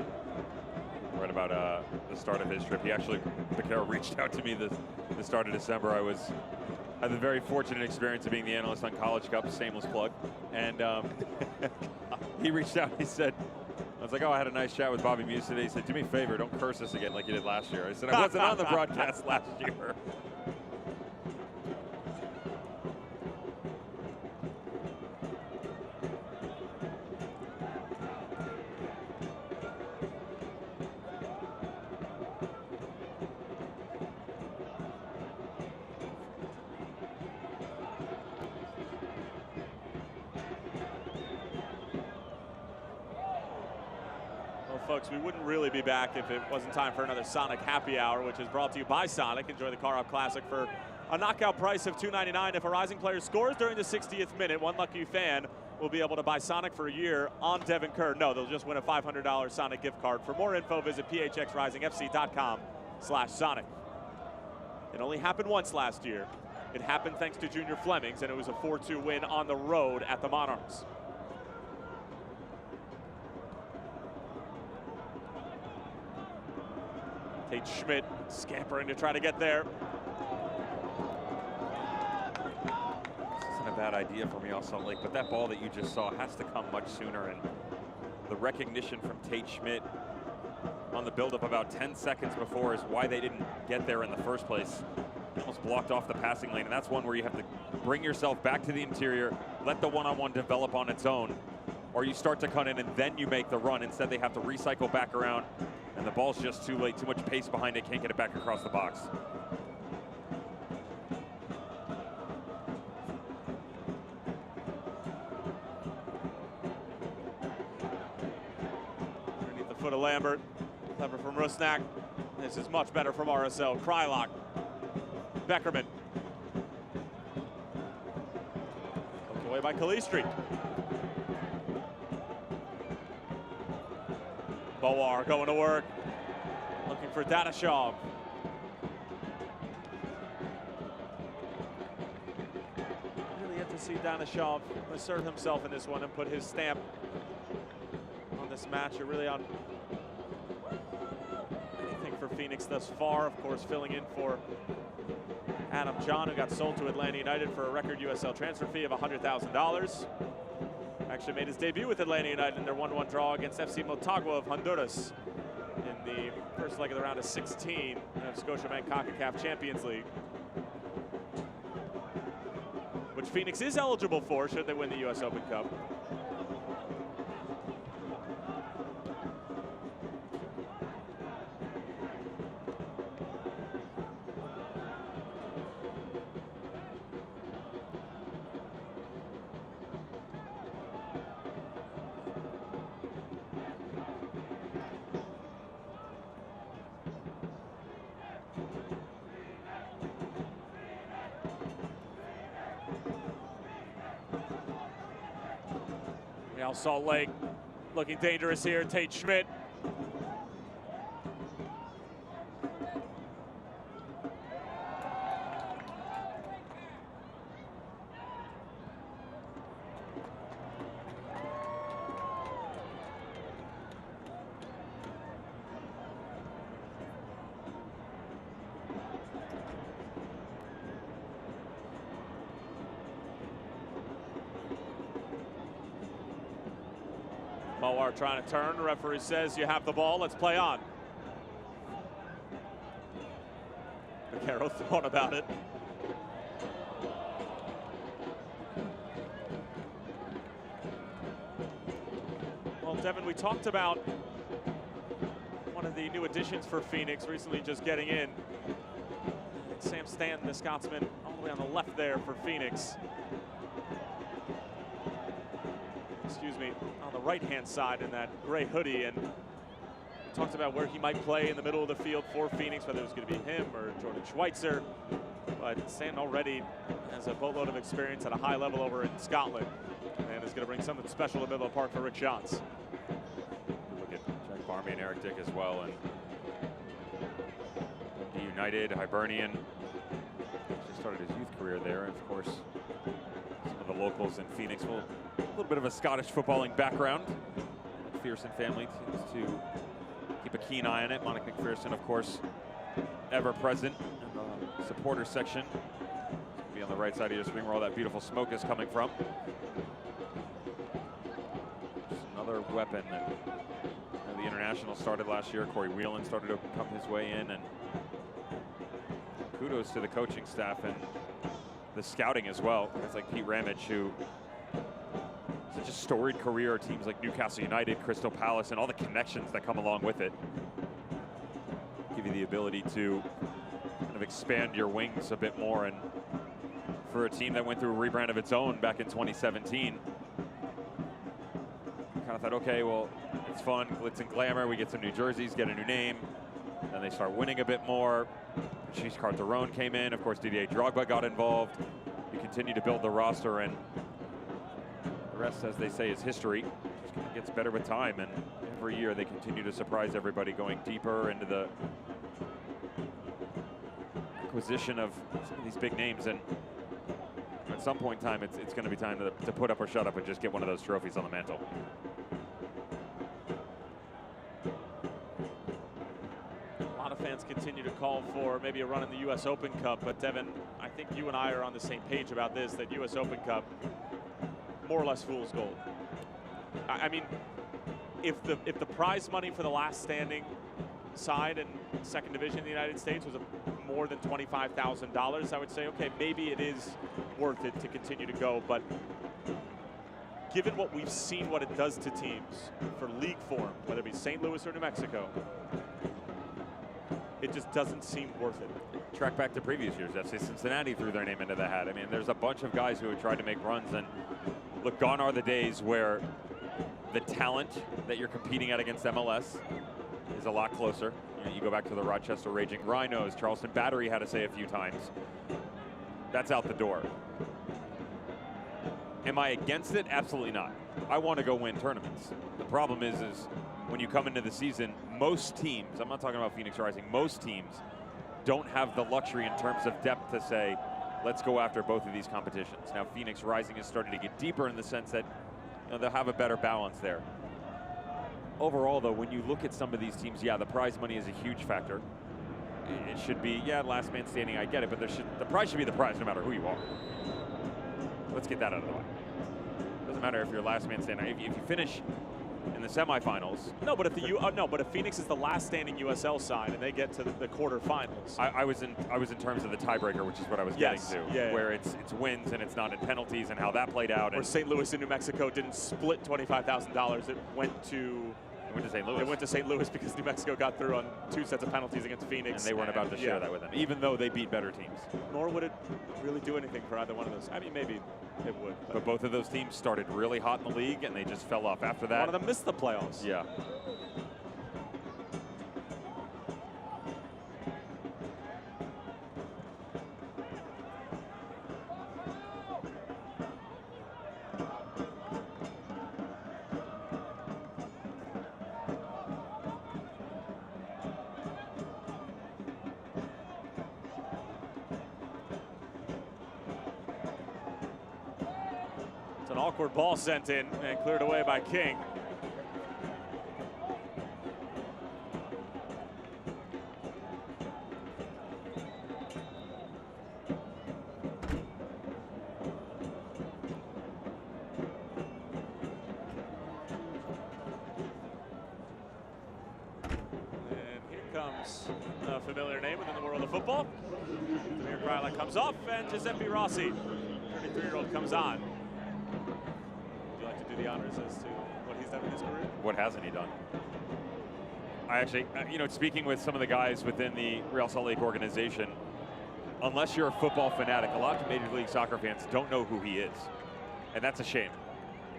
S2: Right about the start of his trip. Vaquero reached out to me the start of December. I had the very fortunate experience of being the analyst on College Cup, shameless plug. And he reached out, he said, I was like, oh, I had a nice chat with Bobby Muse today. He said, do me a favor, don't curse us again like you did last year. I said, I wasn't on the broadcast last year.
S1: Folks, we wouldn't really be back if it wasn't time for another Sonic Happy Hour, which is brought to you by Sonic. Enjoy the Car Up Classic for a knockout price of $2.99. If a Rising player scores during the 60th minute, one lucky fan will be able to buy Sonic for a year on Devin Kerr. No, they'll just win a $500 Sonic gift card. For more info, visit phxrisingfc.com/Sonic. It only happened once last year. It happened thanks to Junior Flemings, and it was a 4-2 win on the road at the Monarchs. Tate Schmidt scampering to try to get there.
S2: This isn't a bad idea for Real Salt Lake, but that ball that you just saw has to come much sooner, and the recognition from Tate Schmidt on the buildup about 10 seconds before is why they didn't get there in the first place. Almost blocked off the passing lane, and that's one where you have to bring yourself back to the interior, let the one-on-one develop on its own, or you start to cut in and then you make the run. Instead, they have to recycle back around, and the ball's just too late, too much pace behind it, can't get it back across the box.
S1: Underneath the foot of Lambert. Clever from Rusnak. This is much better from RSL. Krylock. Beckerman. Poked away by Kalistri. Bowar going to work. Looking for Dadashov. Really yet to see Dadashov assert himself in this one and put his stamp on this match. You're really on anything for Phoenix thus far. Of course, filling in for Adam John, who got sold to Atlanta United for a record USL transfer fee of $100,000. Actually made his debut with Atlanta United in their 1-1 draw against FC Motagua of Honduras in the first leg of the round of 16 of Scotiabank CONCACAF Champions League, which Phoenix is eligible for should they win the US Open Cup. Real Salt Lake looking dangerous here. Tate Schmidt. Mowar trying to turn. The referee says you have the ball. Let's play on. Vaquero thought about it. Well, Devin, we talked about one of the new additions for Phoenix recently just getting in. Sam Stanton, the Scotsman, all the way on the left there for Phoenix. Excuse me, on the right-hand side in that gray hoodie, and talked about where he might play in the middle of the field for Phoenix, whether it was going to be him or Jordan Schweitzer. But Stanton already has a boatload of experience at a high level over in Scotland, and is going to bring something special to the middle of the park for Rick Shantz.
S2: Look at Jack Barmy and Eric Dick as well, and Dundee United, Hibernian. Actually started his youth career there, and of course, some of the locals in Phoenix will a little bit of a Scottish footballing background. The McPherson family tends to keep a keen eye on it. Monica McPherson, of course, ever present in the supporter section. Be on the right side of your screen where all that beautiful smoke is coming from. Just another weapon that the international started last year. Corey Whelan started to come his way in, and kudos to the coaching staff and the scouting as well. Guys like Pete Ramage, who such a storied career at teams like Newcastle United, Crystal Palace, and all the connections that come along with it. Give you the ability to kind of expand your wings a bit more. And for a team that went through a rebrand of its own back in 2017, kind of thought, okay, well, it's fun, glitz and glamour. We get some new jerseys, get a new name. Then they start winning a bit more. Patrice Carteron came in. Of course, Didier Drogba got involved. You continue to build the roster, and the rest, as they say, is history. Just kind of gets better with time, and every year they continue to surprise everybody, going deeper into the acquisition of some of these big names. And at some point in time, it's going to be time to put up or shut up and just get one of those trophies on the mantle.
S1: A lot of fans continue to call for maybe a run in the U.S. Open Cup, but Devin, I think you and I are on the same page about this, that U.S. Open Cup, more or less fool's gold. I mean, if the prize money for the last standing side in second division in the United States was more than $25,000, I would say, okay, maybe it is worth it to continue to go. But given what we've seen, what it does to teams for league form, whether it be St. Louis or New Mexico, it just doesn't seem worth it.
S2: Track back to previous years. FC Cincinnati threw their name into the hat. I mean, there's a bunch of guys who have tried to make runs, and look, gone are the days where the talent that you're competing at against MLS is a lot closer. You go back to the Rochester Raging Rhinos, Charleston Battery had to say a few times. That's out the door. Am I against it? Absolutely not. I want to go win tournaments. The problem is when you come into the season, most teams, I'm not talking about Phoenix Rising, most teams don't have the luxury in terms of depth to say, let's go after both of these competitions. Now, Phoenix Rising is starting to get deeper in the sense that they'll have a better balance there. Overall, though, when you look at some of these teams, yeah, the prize money is a huge factor. It should be, yeah, last man standing, I get it, but the prize should be the prize no matter who you are. Let's get that out of the way. Doesn't matter if you're last man standing. If you finish in the semifinals.
S1: No, but if Phoenix is the last standing USL side and they get to the quarterfinals.
S2: I was in terms of the tiebreaker, which is what I was getting to, where it's wins and it's not in penalties and how that played out.
S1: Or St. Louis and New Mexico didn't split $25,000. It went to
S2: St. Louis.
S1: It went to St. Louis because New Mexico got through on 2 sets of penalties against Phoenix.
S2: And they weren't about to share that with them, even though they beat better teams.
S1: Nor would it really do anything for either one of those. I mean, maybe it would.
S2: But both of those teams started really hot in the league, and they just fell off after that.
S1: One of them missed the playoffs.
S2: Yeah.
S1: It's an awkward ball sent in and cleared away by King. A familiar name within the world of football. Demir Kryla comes off, and Giuseppe Rossi, 33-year-old, comes on. Would you like to do the honors as to what he's done in his career?
S2: What hasn't he done? I actually, speaking with some of the guys within the Real Salt Lake organization, unless you're a football fanatic, a lot of Major League Soccer fans don't know who he is, and that's a shame.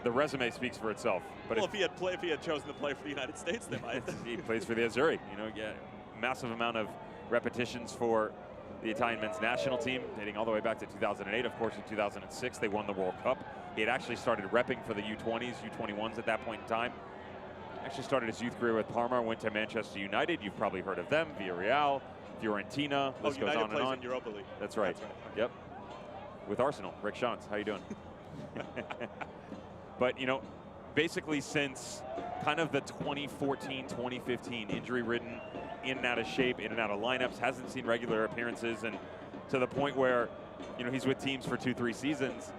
S2: The resume speaks for itself. But
S1: well, if he had chosen to play for the United States, they might.
S2: He plays for the Azzurri. You know, yeah, massive amount of repetitions for the Italian men's national team, dating all the way back to 2008. Of course, in 2006, they won the World Cup. He had actually started repping for the U20s, U21s at that point in time. Actually started his youth career with Parma, went to Manchester United. You've probably heard of them, Villarreal, Fiorentina. List goes on and on.
S1: In Europa League.
S2: That's right.
S1: That's right.
S2: Yep. With Arsenal, Rick Shantz. How you doing? But, you know, basically since kind of the 2014-2015 injury-ridden, in and out of shape, in and out of lineups, hasn't seen regular appearances, and to the point where, you know, he's with teams for 2-3 seasons,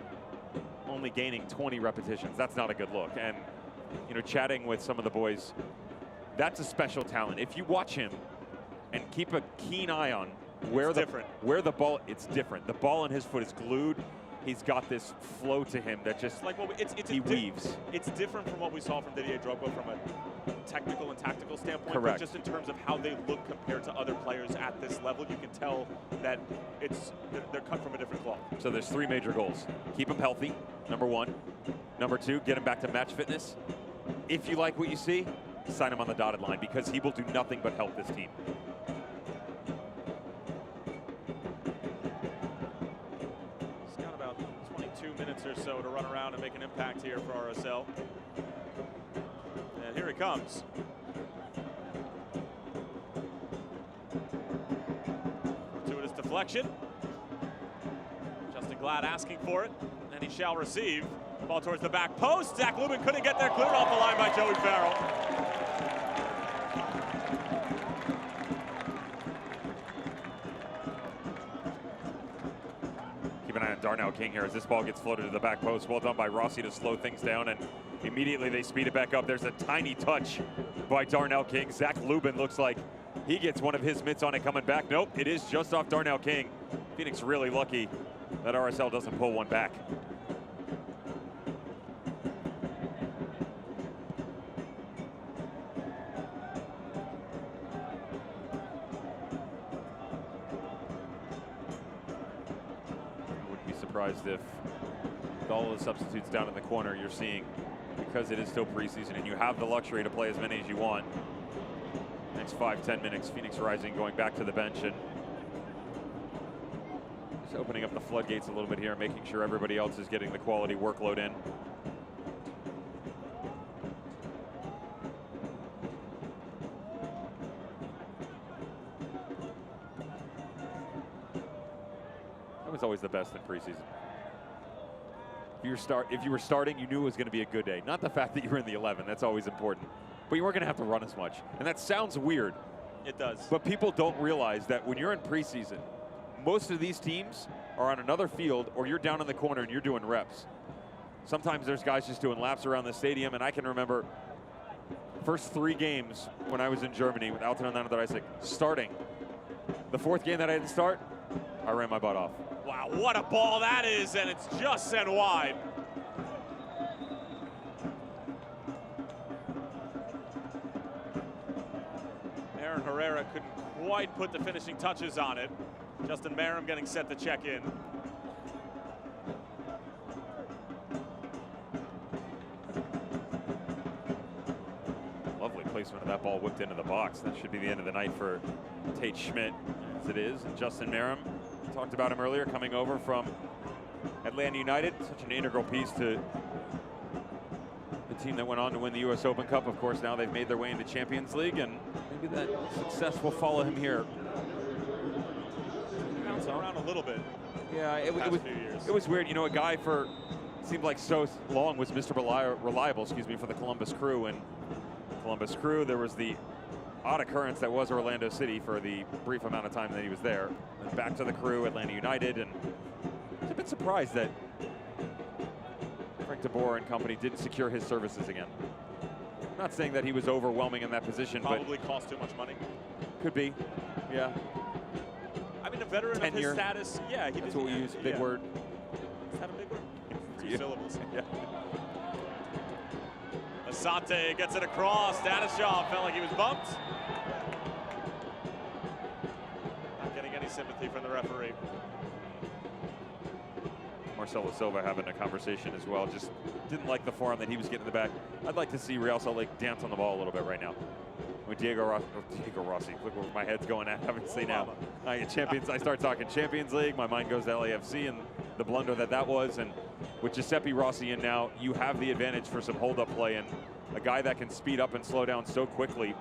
S2: only gaining 20 repetitions. That's not a good look. And, you know, chatting with some of the boys, that's a special talent. If you watch him and keep a keen eye on where the ball, it's different. The ball in his foot is glued. He's got this flow to him that just
S1: like
S2: he weaves.
S1: It's different from what we saw from Didier Drogba from a technical and tactical standpoint.
S2: Correct.
S1: But just in terms of how they look compared to other players at this level, you can tell that they're cut from a different cloth.
S2: So there's 3 major goals. Keep him healthy, number 1. Number 2, get him back to match fitness. If you like what you see, sign him on the dotted line, because he will do nothing but help this team.
S1: Minutes or so to run around and make an impact here for RSL. And here he comes. Fortuitous deflection. Justin Glad asking for it, and he shall receive. Ball towards the back post. Zach Lubin couldn't get there, cleared off the line by Joey Farrell.
S2: Darnell King here as this ball gets floated to the back post. Well done by Rossi to slow things down, and immediately they speed it back up. There's a tiny touch by Darnell King. Zach Lubin looks like he gets one of his mitts on it coming back. Nope, it is just off Darnell King. Phoenix really lucky that RSL doesn't pull one back. Surprised if all the substitutes down in the corner you're seeing, because it is still preseason and you have the luxury to play as many as you want. Next 5-10 minutes, Phoenix Rising going back to the bench and just opening up the floodgates a little bit here, making sure everybody else is getting the quality workload in. Was always the best in preseason. If you were starting, you knew it was going to be a good day. Not the fact that you were in the 11, that's always important. But you weren't going to have to run as much. And that sounds weird.
S1: It does.
S2: But people don't realize that when you're in preseason, most of these teams are on another field, or you're down in the corner and you're doing reps. Sometimes there's guys just doing laps around the stadium, and I can remember first 3 games when I was in Germany with Alton and Isaac starting. The 4th game that I didn't start, I ran my butt off.
S1: Wow, what a ball that is, and it's just sent wide. Aaron Herrera couldn't quite put the finishing touches on it. Justin Merrim getting set to check in.
S2: Lovely placement of that ball, whipped into the box. That should be the end of the night for Tate Schmidt, as it is. And Justin Merrim, talked about him earlier, coming over from Atlanta United, such an integral piece to the team that went on to win the US Open Cup. Of course, now they've made their way into Champions League, and maybe that success will follow him here.
S1: Bouncing around a little bit.
S2: Yeah, it was weird. You know, a guy for seemed like so long was Mr. Reliable, for the Columbus Crew. And Columbus Crew, there was the odd occurrence that was Orlando City for the brief amount of time that he was there. And back to the Crew, Atlanta United, and I was a bit surprised that Frank DeBoer and company didn't secure his services again. Not saying that he was overwhelming in that position,
S1: probably cost too much money.
S2: Could be, yeah.
S1: I mean, a veteran of his status, yeah.
S2: That's what we use, big word.
S1: Is that a big word? 2 syllables. Yeah. Asante gets it across. Stanishaw felt like he was bumped. Not getting any sympathy from the referee.
S2: Marcelo Silva having a conversation as well. Just didn't like the forearm that he was getting in the back. I'd like to see Real Salt Lake dance on the ball a little bit right now. When Diego Rossi, look where my head's going at. Obviously now, I start talking Champions League. My mind goes to LAFC and the blunder that was. And with Giuseppe Rossi in now, you have the advantage for some hold-up play and a guy that can speed up and slow down so quickly.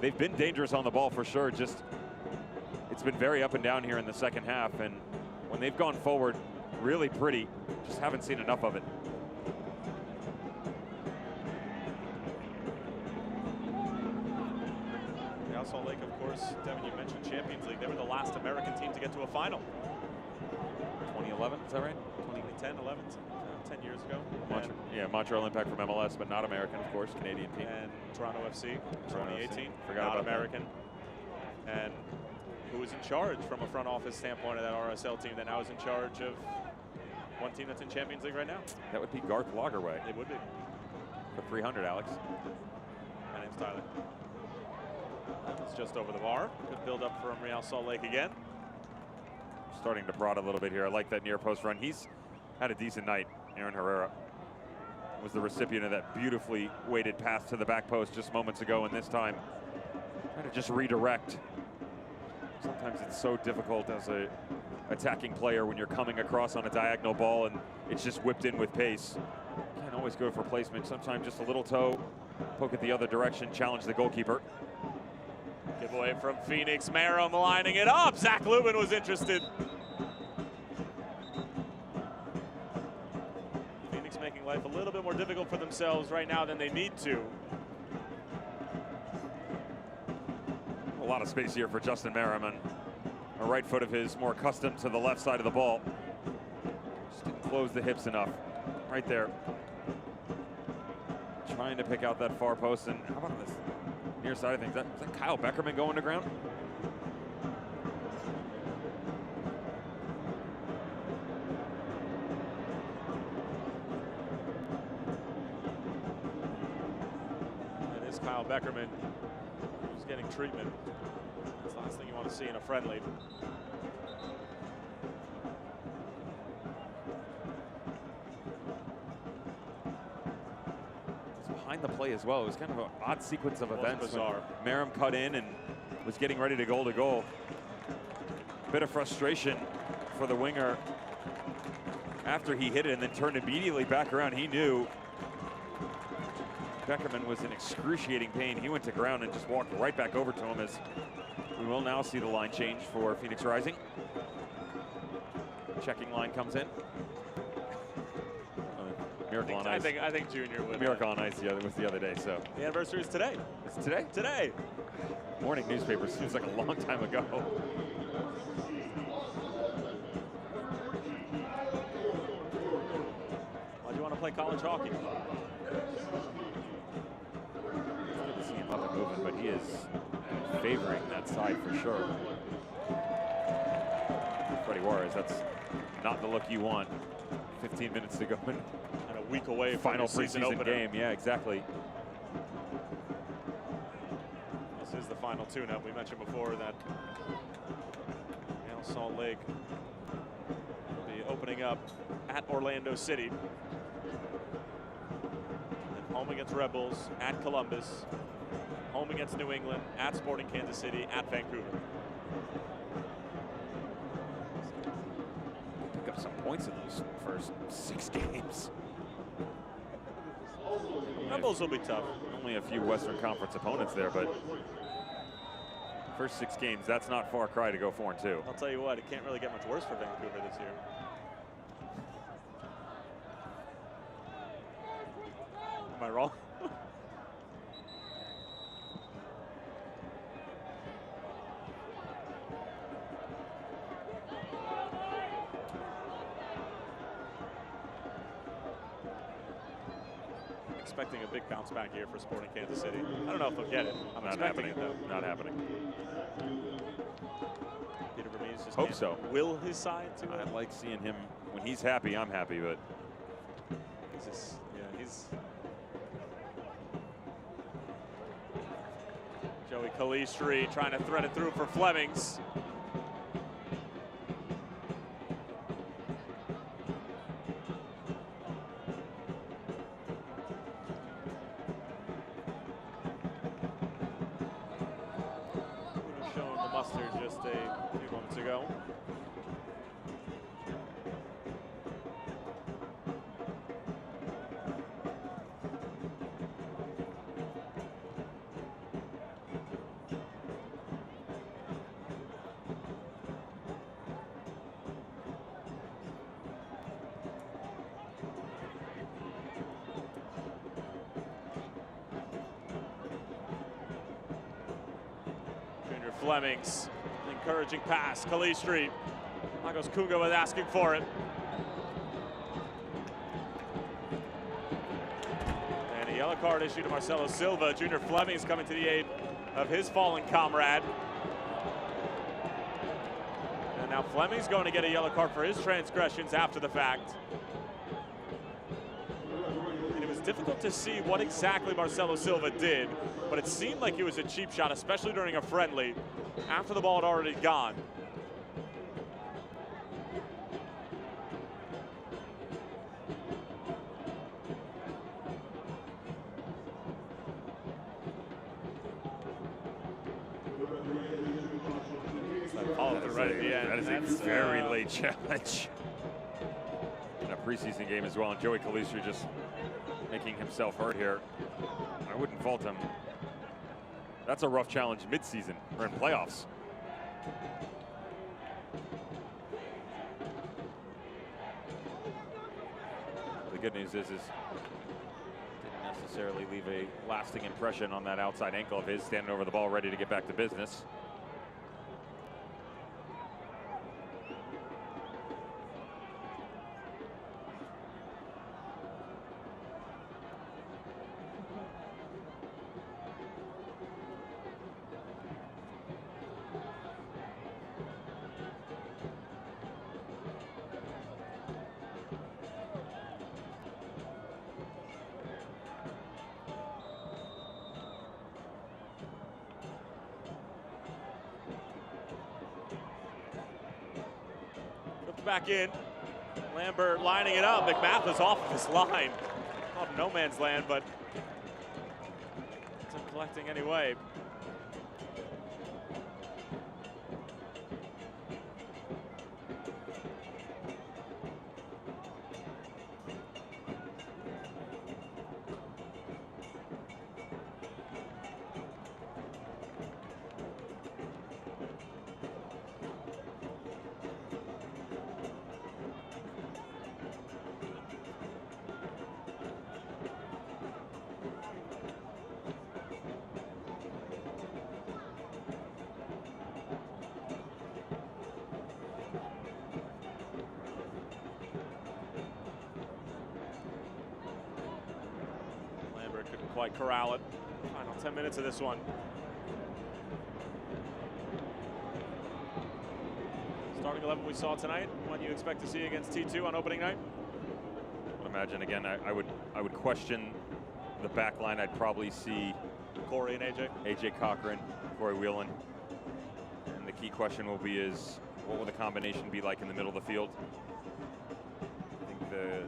S2: They've been dangerous on the ball for sure. Just it's been very up and down here in the second half. And when they've gone forward, really pretty. Just haven't seen enough of it.
S1: Real Salt Lake, of course, Devin, you mentioned Champions League. They were the last American team to get to a final.
S2: 2011, is that right?
S1: 2010, 11, 10 years ago.
S2: Montreal Impact from MLS, but not American, of course, Canadian team.
S1: And Toronto FC, 2018,
S2: Forgot
S1: not
S2: about
S1: American. That. And who was in charge from a front office standpoint of that RSL team that now is in charge of one team that's in Champions League right now?
S2: That would be Garth Lagerwey.
S1: It would be.
S2: For 300, Alex.
S1: My name's Tyler. It's just over the bar. Good build up from Real Salt Lake again.
S2: Starting to prod a little bit here. I like that near post run. He's had a decent night. Aaron Herrera was the recipient of that beautifully weighted pass to the back post just moments ago, and this time trying to just redirect. Sometimes it's so difficult as a attacking player when you're coming across on a diagonal ball and it's just whipped in with pace. Can't always go for placement. Sometimes just a little toe, poke it the other direction, challenge the goalkeeper.
S1: Giveaway from Phoenix. Merom lining it up. Zach Lubin was interested. Phoenix making life a little bit more difficult for themselves right now than they need to.
S2: A lot of space here for Justin Merom, and a right foot of his more accustomed to the left side of the ball. Just didn't close the hips enough. Right there. Trying to pick out that far post, and how about this near side of things? Is that Kyle Beckerman going to ground?
S1: That is Kyle Beckerman, who's getting treatment. That's the last thing you want to see in a friendly.
S2: Behind the play as well. It was kind of an odd sequence of events. Bizarre. Merom cut in and was getting ready to goal. Bit of frustration for the winger after he hit it and then turned immediately back around. He knew Beckerman was in excruciating pain. He went to ground and just walked right back over to him, as we will now see the line change for Phoenix Rising. Checking line comes in. Miracle on Ice.
S1: I think Junior would.
S2: Miracle on Ice was the other day, so.
S1: The anniversary is today.
S2: It's today?
S1: Today.
S2: Morning newspaper seems like a long time ago.
S1: Why'd you want to play college hockey?
S2: It's good to see him up and moving, but he is favoring that side for sure. Freddie Juarez, that's not the look you want. 15 minutes to go. And
S1: a week away from
S2: final
S1: season
S2: preseason game. Yeah, exactly.
S1: This is the final tune-up. We mentioned before that Real Salt Lake will be opening up at Orlando City. And home against Red Bulls, at Columbus, home against New England, at Sporting Kansas City, at Vancouver.
S2: Pick up some points in those first 6 games.
S1: Red Bulls will be tough.
S2: Only a few Western Conference opponents there, but first 6 games, that's not far cry to go 4-2.
S1: I'll tell you what, it can't really get much worse for Vancouver this year. Am I wrong? Expecting a big bounce back here for Sporting Kansas City. I don't know if they'll get it. I'm
S2: Not
S1: expecting
S2: happening.
S1: it, though.
S2: Not happening.
S1: Peter Vermees just
S2: Hope so.
S1: Will his side to
S2: I like seeing him when he's happy. I'm happy, but
S1: he's just, he's Joey Calistri trying to thread it through for Flemings. Moments ago. Flemings, encouraging pass, Calistri. Lagos Kunga was asking for it. And a yellow card issued to Marcelo Silva. Junior Flemings coming to the aid of his fallen comrade. And now Fleming's going to get a yellow card for his transgressions after the fact. And it was difficult to see what exactly Marcelo Silva did, but it seemed like it was a cheap shot, especially during a friendly, after the ball had already gone. Follow through right at the end.
S2: That is a very late challenge in a preseason game as well. And Joey Calistri just making himself hurt here. I wouldn't fault him. That's a rough challenge mid-season or in playoffs. The good news is didn't necessarily leave a lasting impression on that outside ankle of his, standing over the ball ready to get back to business.
S1: Back in. Lambert lining it up. McMath is off of his line. Off no man's land, but it's collecting anyway. Couldn't quite corral it. Final 10 minutes of this one. Starting 11 we saw tonight. What you expect to see against T2 on opening night?
S2: I would imagine again. I would question the back line. I'd probably see
S1: Corey and
S2: AJ Cochran, Corey Whelan, and the key question will be is what will the combination be like in the middle of the field? I think the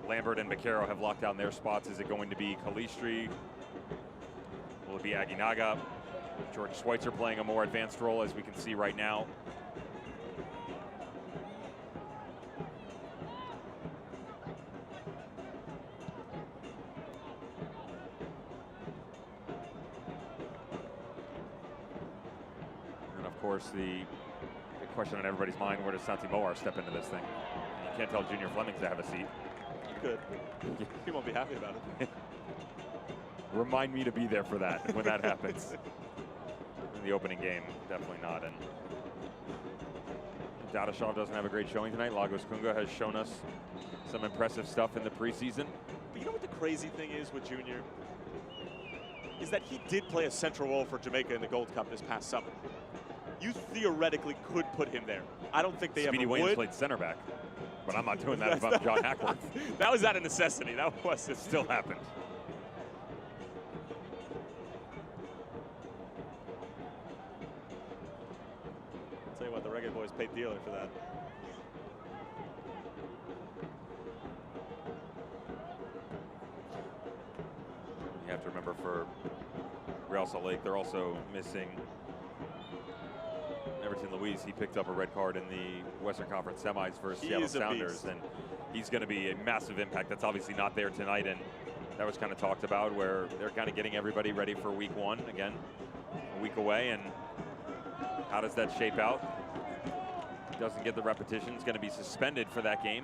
S2: Lambert and Macaro have locked down their spots. Is it going to be Calistri? Will it be Aguinaga? George Schweitzer playing a more advanced role, as we can see right now. And of course, the question on everybody's mind, where does Santi Moar step into this thing? You can't tell Junior Flemings to have a seat.
S1: Good. He won't be happy about it.
S2: Remind me to be there for that when that happens. In the opening game, definitely not. And Dadashov doesn't have a great showing tonight. Lagos Kunga has shown us some impressive stuff in the preseason.
S1: But you know what the crazy thing is with Junior? Is that he did play a central role for Jamaica in the Gold Cup this past summer. You theoretically could put him there. I don't think they
S2: Speedy
S1: ever
S2: Williams
S1: would.
S2: played center back. But I'm not doing that if I'm John Hackworth.
S1: That was out of necessity. That was
S2: it. Still happened.
S1: I'll tell you what, the Reggae Boys paid dearly for that.
S2: You have to remember for Real Salt Lake, they're also missing. Never Martin Louise. He picked up a red card in the Western Conference semis versus
S1: He
S2: Seattle
S1: is a
S2: Sounders,
S1: beast.
S2: and he's going to be a massive impact. That's obviously not there tonight, and that was kind of talked about where they're kind of getting everybody ready for week one. Again, a week away, and how does that shape out? Doesn't get the repetitions, going to be suspended for that game.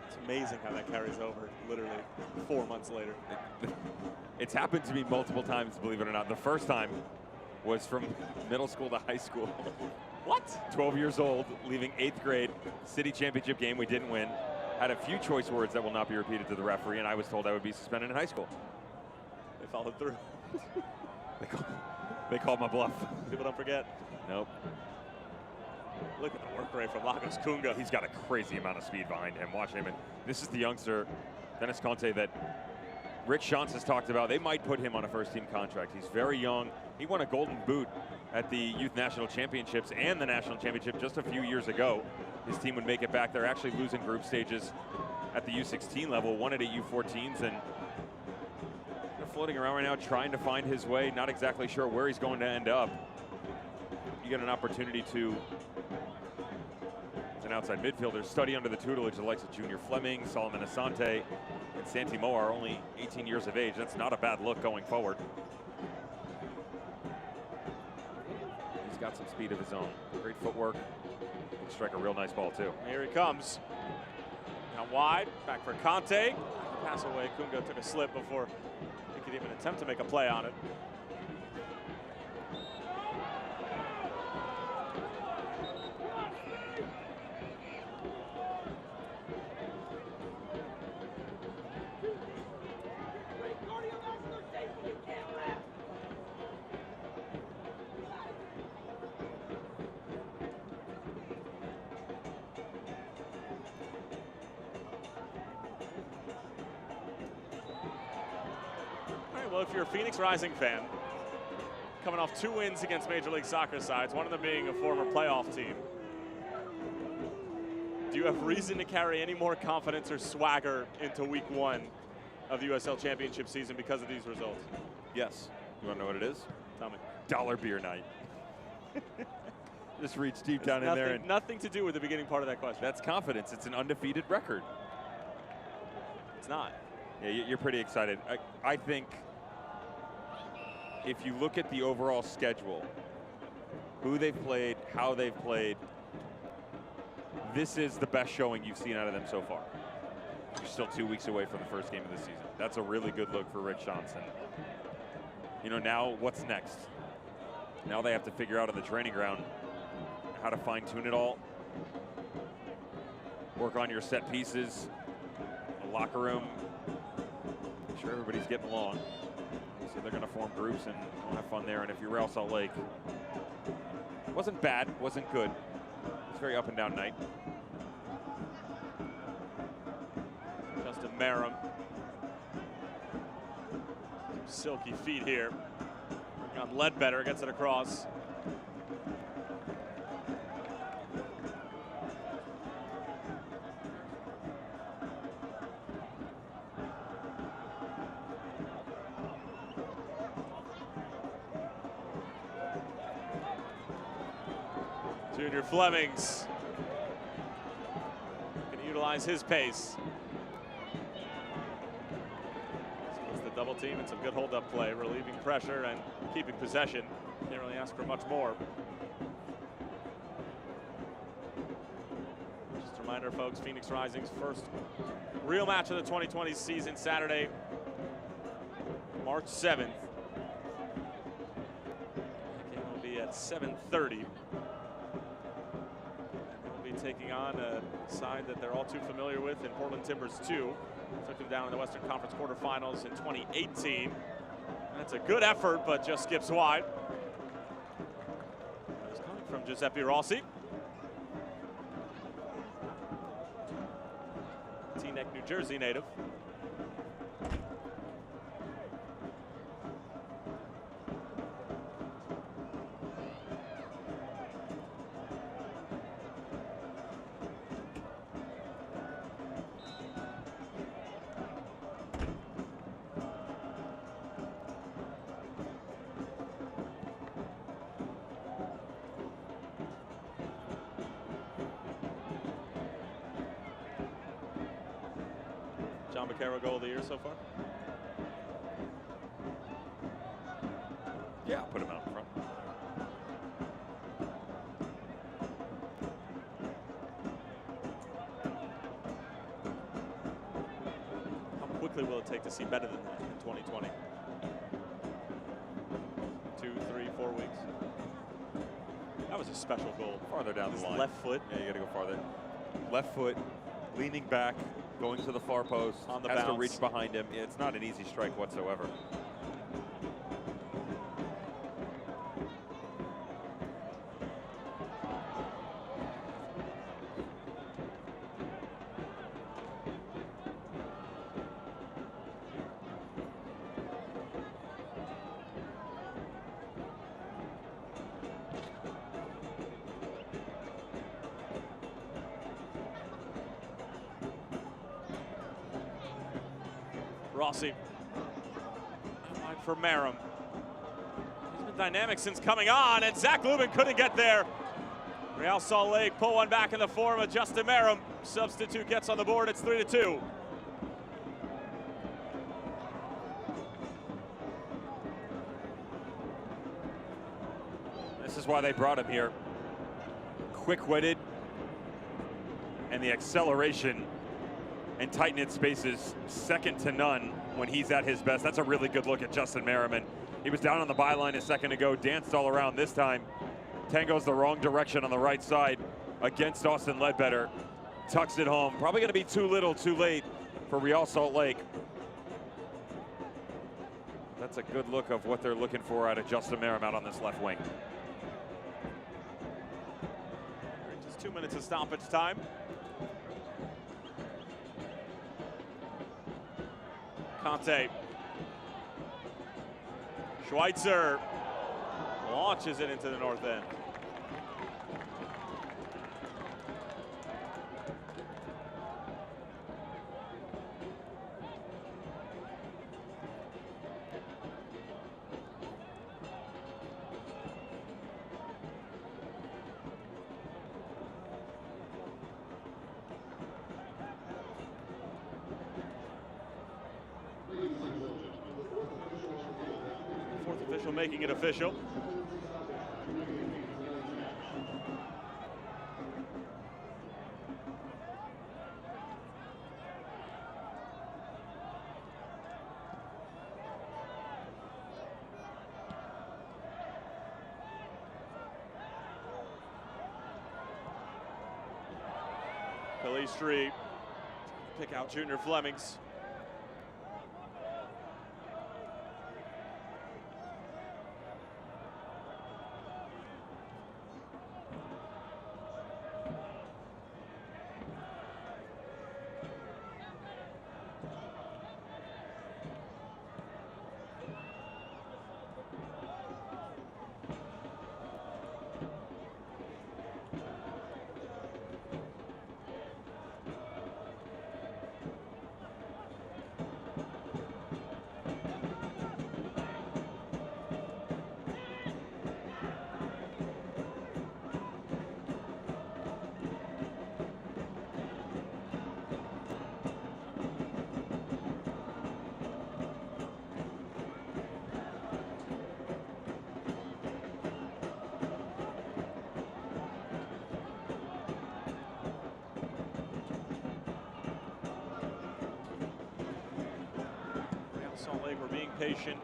S1: It's amazing how that carries over literally 4 months later.
S2: It's happened to me multiple times, believe it or not. The first time was from middle school to high school.
S1: What?
S2: 12 years old, leaving 8th grade, city championship game we didn't win. Had a few choice words that will not be repeated to the referee, and I was told I would be suspended in high school.
S1: They followed through.
S2: They called my bluff.
S1: People don't forget.
S2: Nope.
S1: Look at the work rate from Lagos Kunga.
S2: He's got a crazy amount of speed behind him. Watch him. And this is the youngster, Dennis Conte, that Rick Shantz has talked about. They might put him on a first-team contract. He's very young. He won a Golden Boot at the Youth National Championships and the National Championship just a few years ago. His team would make it back. They're actually losing group stages at the U16 level, won it at U14s, and they're floating around right now trying to find his way. Not exactly sure where he's going to end up. You get an opportunity to, as an outside midfielder, study under the tutelage of the likes of Junior Fleming, Solomon Asante, and Santi Moar, only 18 years of age. That's not a bad look going forward. He's got some speed of his own. Great footwork. Can strike a real nice ball, too.
S1: Here he comes. Now wide, back for Conte. Pass away. Kunga took a slip before he could even attempt to make a play on it. Well, if you're a Phoenix Rising fan, coming off 2 wins against Major League Soccer sides, one of them being a former playoff team, do you have reason to carry any more confidence or swagger into week 1 of the USL Championship season because of these results?
S2: Yes. You want to know what it is?
S1: Tell me.
S2: Dollar beer night. Just reach deep down in there. And
S1: nothing to do with the beginning part of that question.
S2: that's confidence. It's an undefeated record.
S1: It's not.
S2: Yeah, you're pretty excited. I think if you look at the overall schedule, who they've played, how they've played, this is the best showing you've seen out of them so far. You're still 2 weeks away from the first game of the season. That's a really good look for Rick Shantz. You know, now what's next? Now they have to figure out on the training ground how to fine-tune it all. Work on your set pieces, the locker room. Make sure everybody's getting along. So they're going to form groups and have fun there. And if you're Real Salt Lake, wasn't bad, wasn't good. It's a very up and down night.
S1: Justin Merrim. Silky feet here. On Ledbetter, gets it across. Junior Flemings can utilize his pace. It's the double team and some good hold-up play, relieving pressure and keeping possession. Can't really ask for much more. Just a reminder, folks, Phoenix Rising's first real match of the 2020 season, Saturday, March 7th. The game will be at 7:30. Taking on a side that they're all too familiar with in Portland Timbers 2. Took them down in the Western Conference quarterfinals in 2018. That's a good effort, but just skips wide. It's coming from Giuseppe Rossi. Teaneck, New Jersey native. John McCarroll goal of the year so far?
S2: Yeah, I'll put him out in front.
S1: How quickly will it take to see better than that in 2020? 2, 3, 4 weeks? That was a special goal.
S2: Farther down the line.
S1: Left foot.
S2: Yeah, you got to go farther. Left foot, leaning back, going to the far post.
S1: On the
S2: has
S1: bounce.
S2: to reach behind him. It's not an easy strike whatsoever.
S1: Rossi. Wide for Merrim. He's been dynamic since coming on, and Zach Lubin couldn't get there. Real Salt Lake pull one back in the form of Justin Merrim. Substitute gets on the board. It's 3-2.
S2: This is why they brought him here. Quick-witted, and the acceleration and tight-knit spaces, second to none when he's at his best. That's a really good look at Justin Merriman. He was down on the byline a second ago, danced all around this time. Tango's the wrong direction on the right side against Austin Ledbetter. Tucks it home. Probably going to be too little, too late for Real Salt Lake. That's a good look of what they're looking for out of Justin Merriman out on this left wing.
S1: Just 2 minutes of stoppage time. Conte. Schweitzer launches it into the north end. Fourth official making it official. Philly Street, pick out Junior Flemings. Salt Lake, we're being patient.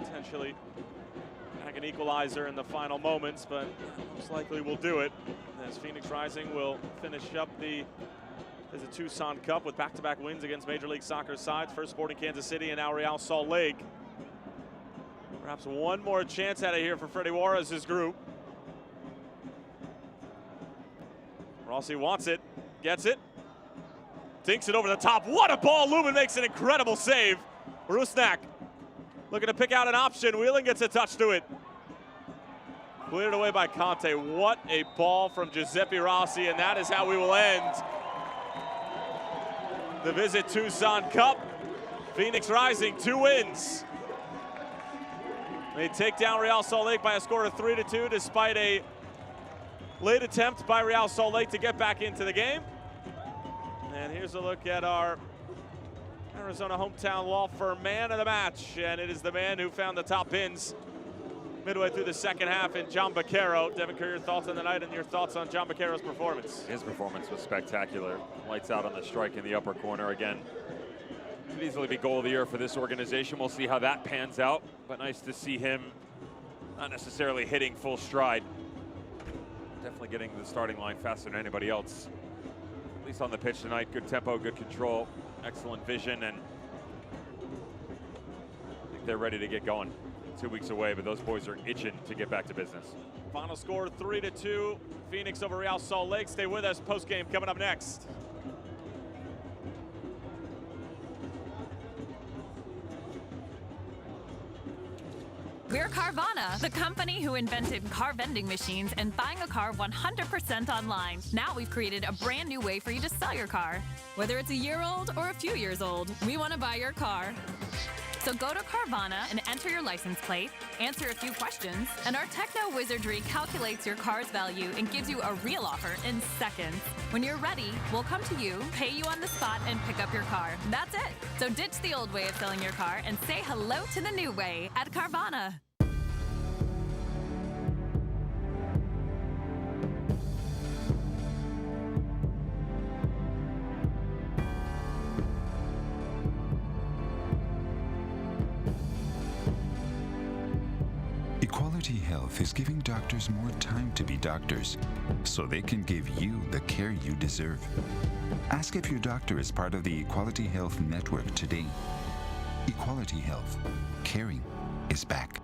S1: Potentially back an equalizer in the final moments, but most likely we'll do it as Phoenix Rising will finish up the Visit Tucson Cup with back-to-back wins against Major League Soccer sides. First Sporting Kansas City and now Real Salt Lake. Perhaps one more chance out of here for Freddie Juarez's group. Rossi wants it, gets it. Dinks it over the top. What a ball. Lubin makes an incredible save. Rusnak looking to pick out an option. Wheeling gets a touch to it. Cleared away by Conte. What a ball from Giuseppe Rossi, and that is how we will end the Visit Tucson Cup. Phoenix Rising, 2 wins. They take down Real Salt Lake by a score of 3-2 despite a late attempt by Real Salt Lake to get back into the game. And here's a look at our Arizona hometown law firm man of the match. And it is the man who found the top pins midway through the second half in John Baquero. Devin Kerr, your thoughts on the night and your thoughts on John Baquero's performance?
S2: His performance was spectacular. Lights out on the strike in the upper corner again. Could easily be goal of the year for this organization. We'll see how that pans out, but nice to see him not necessarily hitting full stride. Definitely getting the starting line faster than anybody else. At least on the pitch tonight, good tempo, good control, excellent vision, and I think they're ready to get going. 2 weeks away, but those boys are itching to get back to business.
S1: Final score 3-2, Phoenix over Real Salt Lake. Stay with us, post-game coming up next.
S5: We're Carvana, the company who invented car vending machines and buying a car 100% online. Now we've created a brand new way for you to sell your car. Whether it's a year old or a few years old, we want to buy your car. So go to Carvana and enter your license plate, answer a few questions, and our techno wizardry calculates your car's value and gives you a real offer in seconds. When you're ready, we'll come to you, pay you on the spot, and pick up your car. That's it. So ditch the old way of selling your car and say hello to the new way at Carvana.
S4: Equality Health is giving doctors more time to be doctors, so they can give you the care you deserve. Ask if your doctor is part of the Equality Health Network today. Equality Health. Caring is back.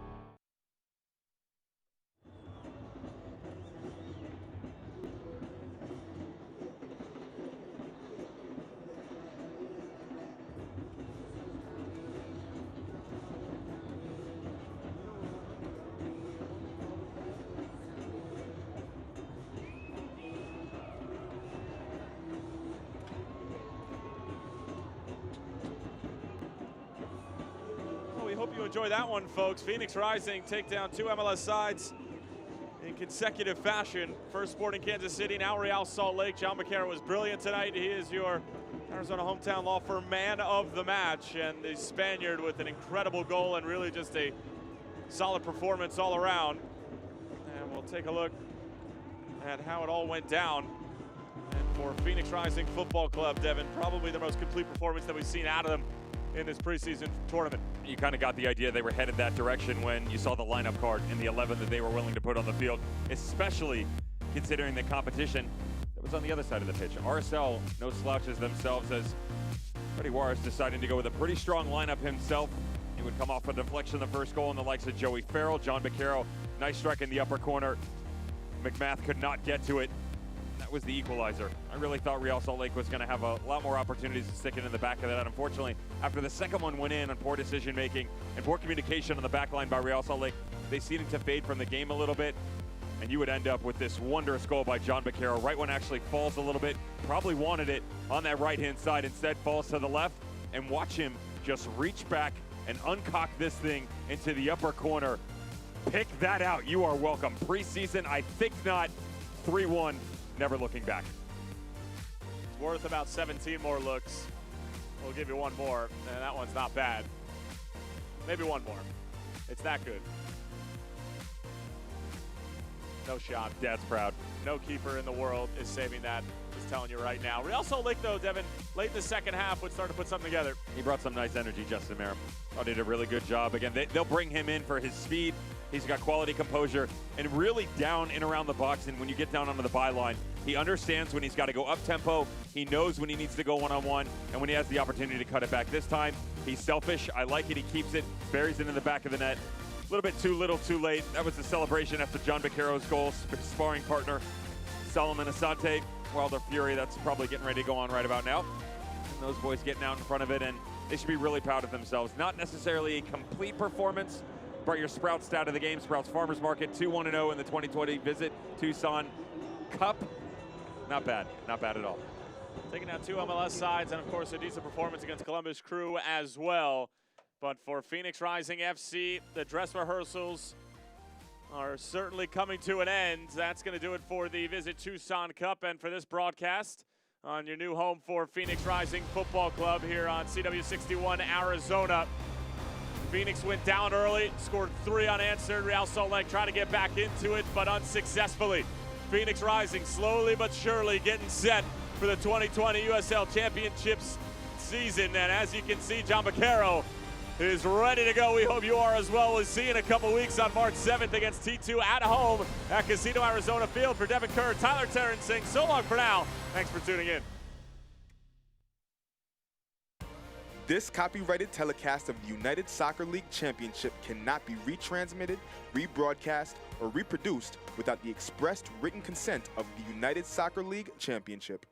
S1: Hope you enjoy that one, folks. Phoenix Rising take down two MLS sides in consecutive fashion. First Sporting Kansas City, now Real Salt Lake. John Baquero was brilliant tonight. He is your Arizona hometown law firm man of the match, and the Spaniard with an incredible goal and really just a solid performance all around. And we'll take a look at how it all went down. And for Phoenix Rising Football Club, Devin, probably the most complete performance that we've seen out of them in this preseason tournament.
S2: You kind of got the idea they were headed that direction when you saw the lineup card in the 11 that they were willing to put on the field, especially considering the competition that was on the other side of the pitch. RSL, no slouches themselves, as Freddie Juarez deciding to go with a pretty strong lineup himself. He would come off a deflection the first goal, and the likes of Joey Farrell, John Baquero, nice strike in the upper corner. McMath could not get to it. That was the equalizer. I really thought Real Salt Lake was going to have a lot more opportunities to stick it in the back of that. Unfortunately, after the second one went in on poor decision-making and poor communication on the back line by Real Salt Lake, they seemed to fade from the game a little bit, and you would end up with this wondrous goal by John Baquero. Right one actually falls a little bit, probably wanted it on that right-hand side, instead falls to the left, and watch him just reach back and uncock this thing into the upper corner. Pick that out. You are welcome. Preseason, I think not. 3-1. Never looking back.
S1: It's worth about 17 more looks. We'll give you one more, and that one's not bad. Maybe one more. It's that good. No shot.
S2: Dad's proud.
S1: No keeper in the world is saving that. Just telling you right now. Real Salt Lake, though, Devin, late in the second half would start to put something together.
S2: He brought some nice energy, Justin Merrim. Thought he did a really good job. Again, they'll bring him in for his speed. He's got quality composure and really down and around the box. And when you get down onto the byline, he understands when he's got to go up tempo. He knows when he needs to go one-on-one and when he has the opportunity to cut it back. This time, he's selfish. I like it. He keeps it, buries it in the back of the net. A little bit too little, too late. That was the celebration after John Baquero's goal. Sparring partner, Solomon Asante. Wilder Fury, that's probably getting ready to go on right about now. And those boys getting out in front of it, and they should be really proud of themselves. Not necessarily a complete performance. Brought your Sprouts out of the game. Sprouts Farmers Market 2-1-0 in the 2020 Visit Tucson Cup. Not bad. Not bad at all.
S1: Taking out two MLS sides and, of course, a decent performance against Columbus Crew as well. But for Phoenix Rising FC, the dress rehearsals are certainly coming to an end. That's going to do it for the Visit Tucson Cup and for this broadcast on your new home for Phoenix Rising Football Club here on CW61 Arizona. Phoenix went down early, scored 3 unanswered. Real Salt Lake tried to get back into it, but unsuccessfully. Phoenix Rising slowly but surely getting set for the 2020 USL Championships season. And as you can see, John Baccaro is ready to go. We hope you are as well. We'll see you in a couple weeks on March 7th against T2 at home at Casino Arizona Field. For Devin Kerr, Tyler Terrence saying so long for now. Thanks for tuning in.
S12: This copyrighted telecast of the United Soccer League Championship cannot be retransmitted, rebroadcast, or reproduced without the expressed written consent of the United Soccer League Championship.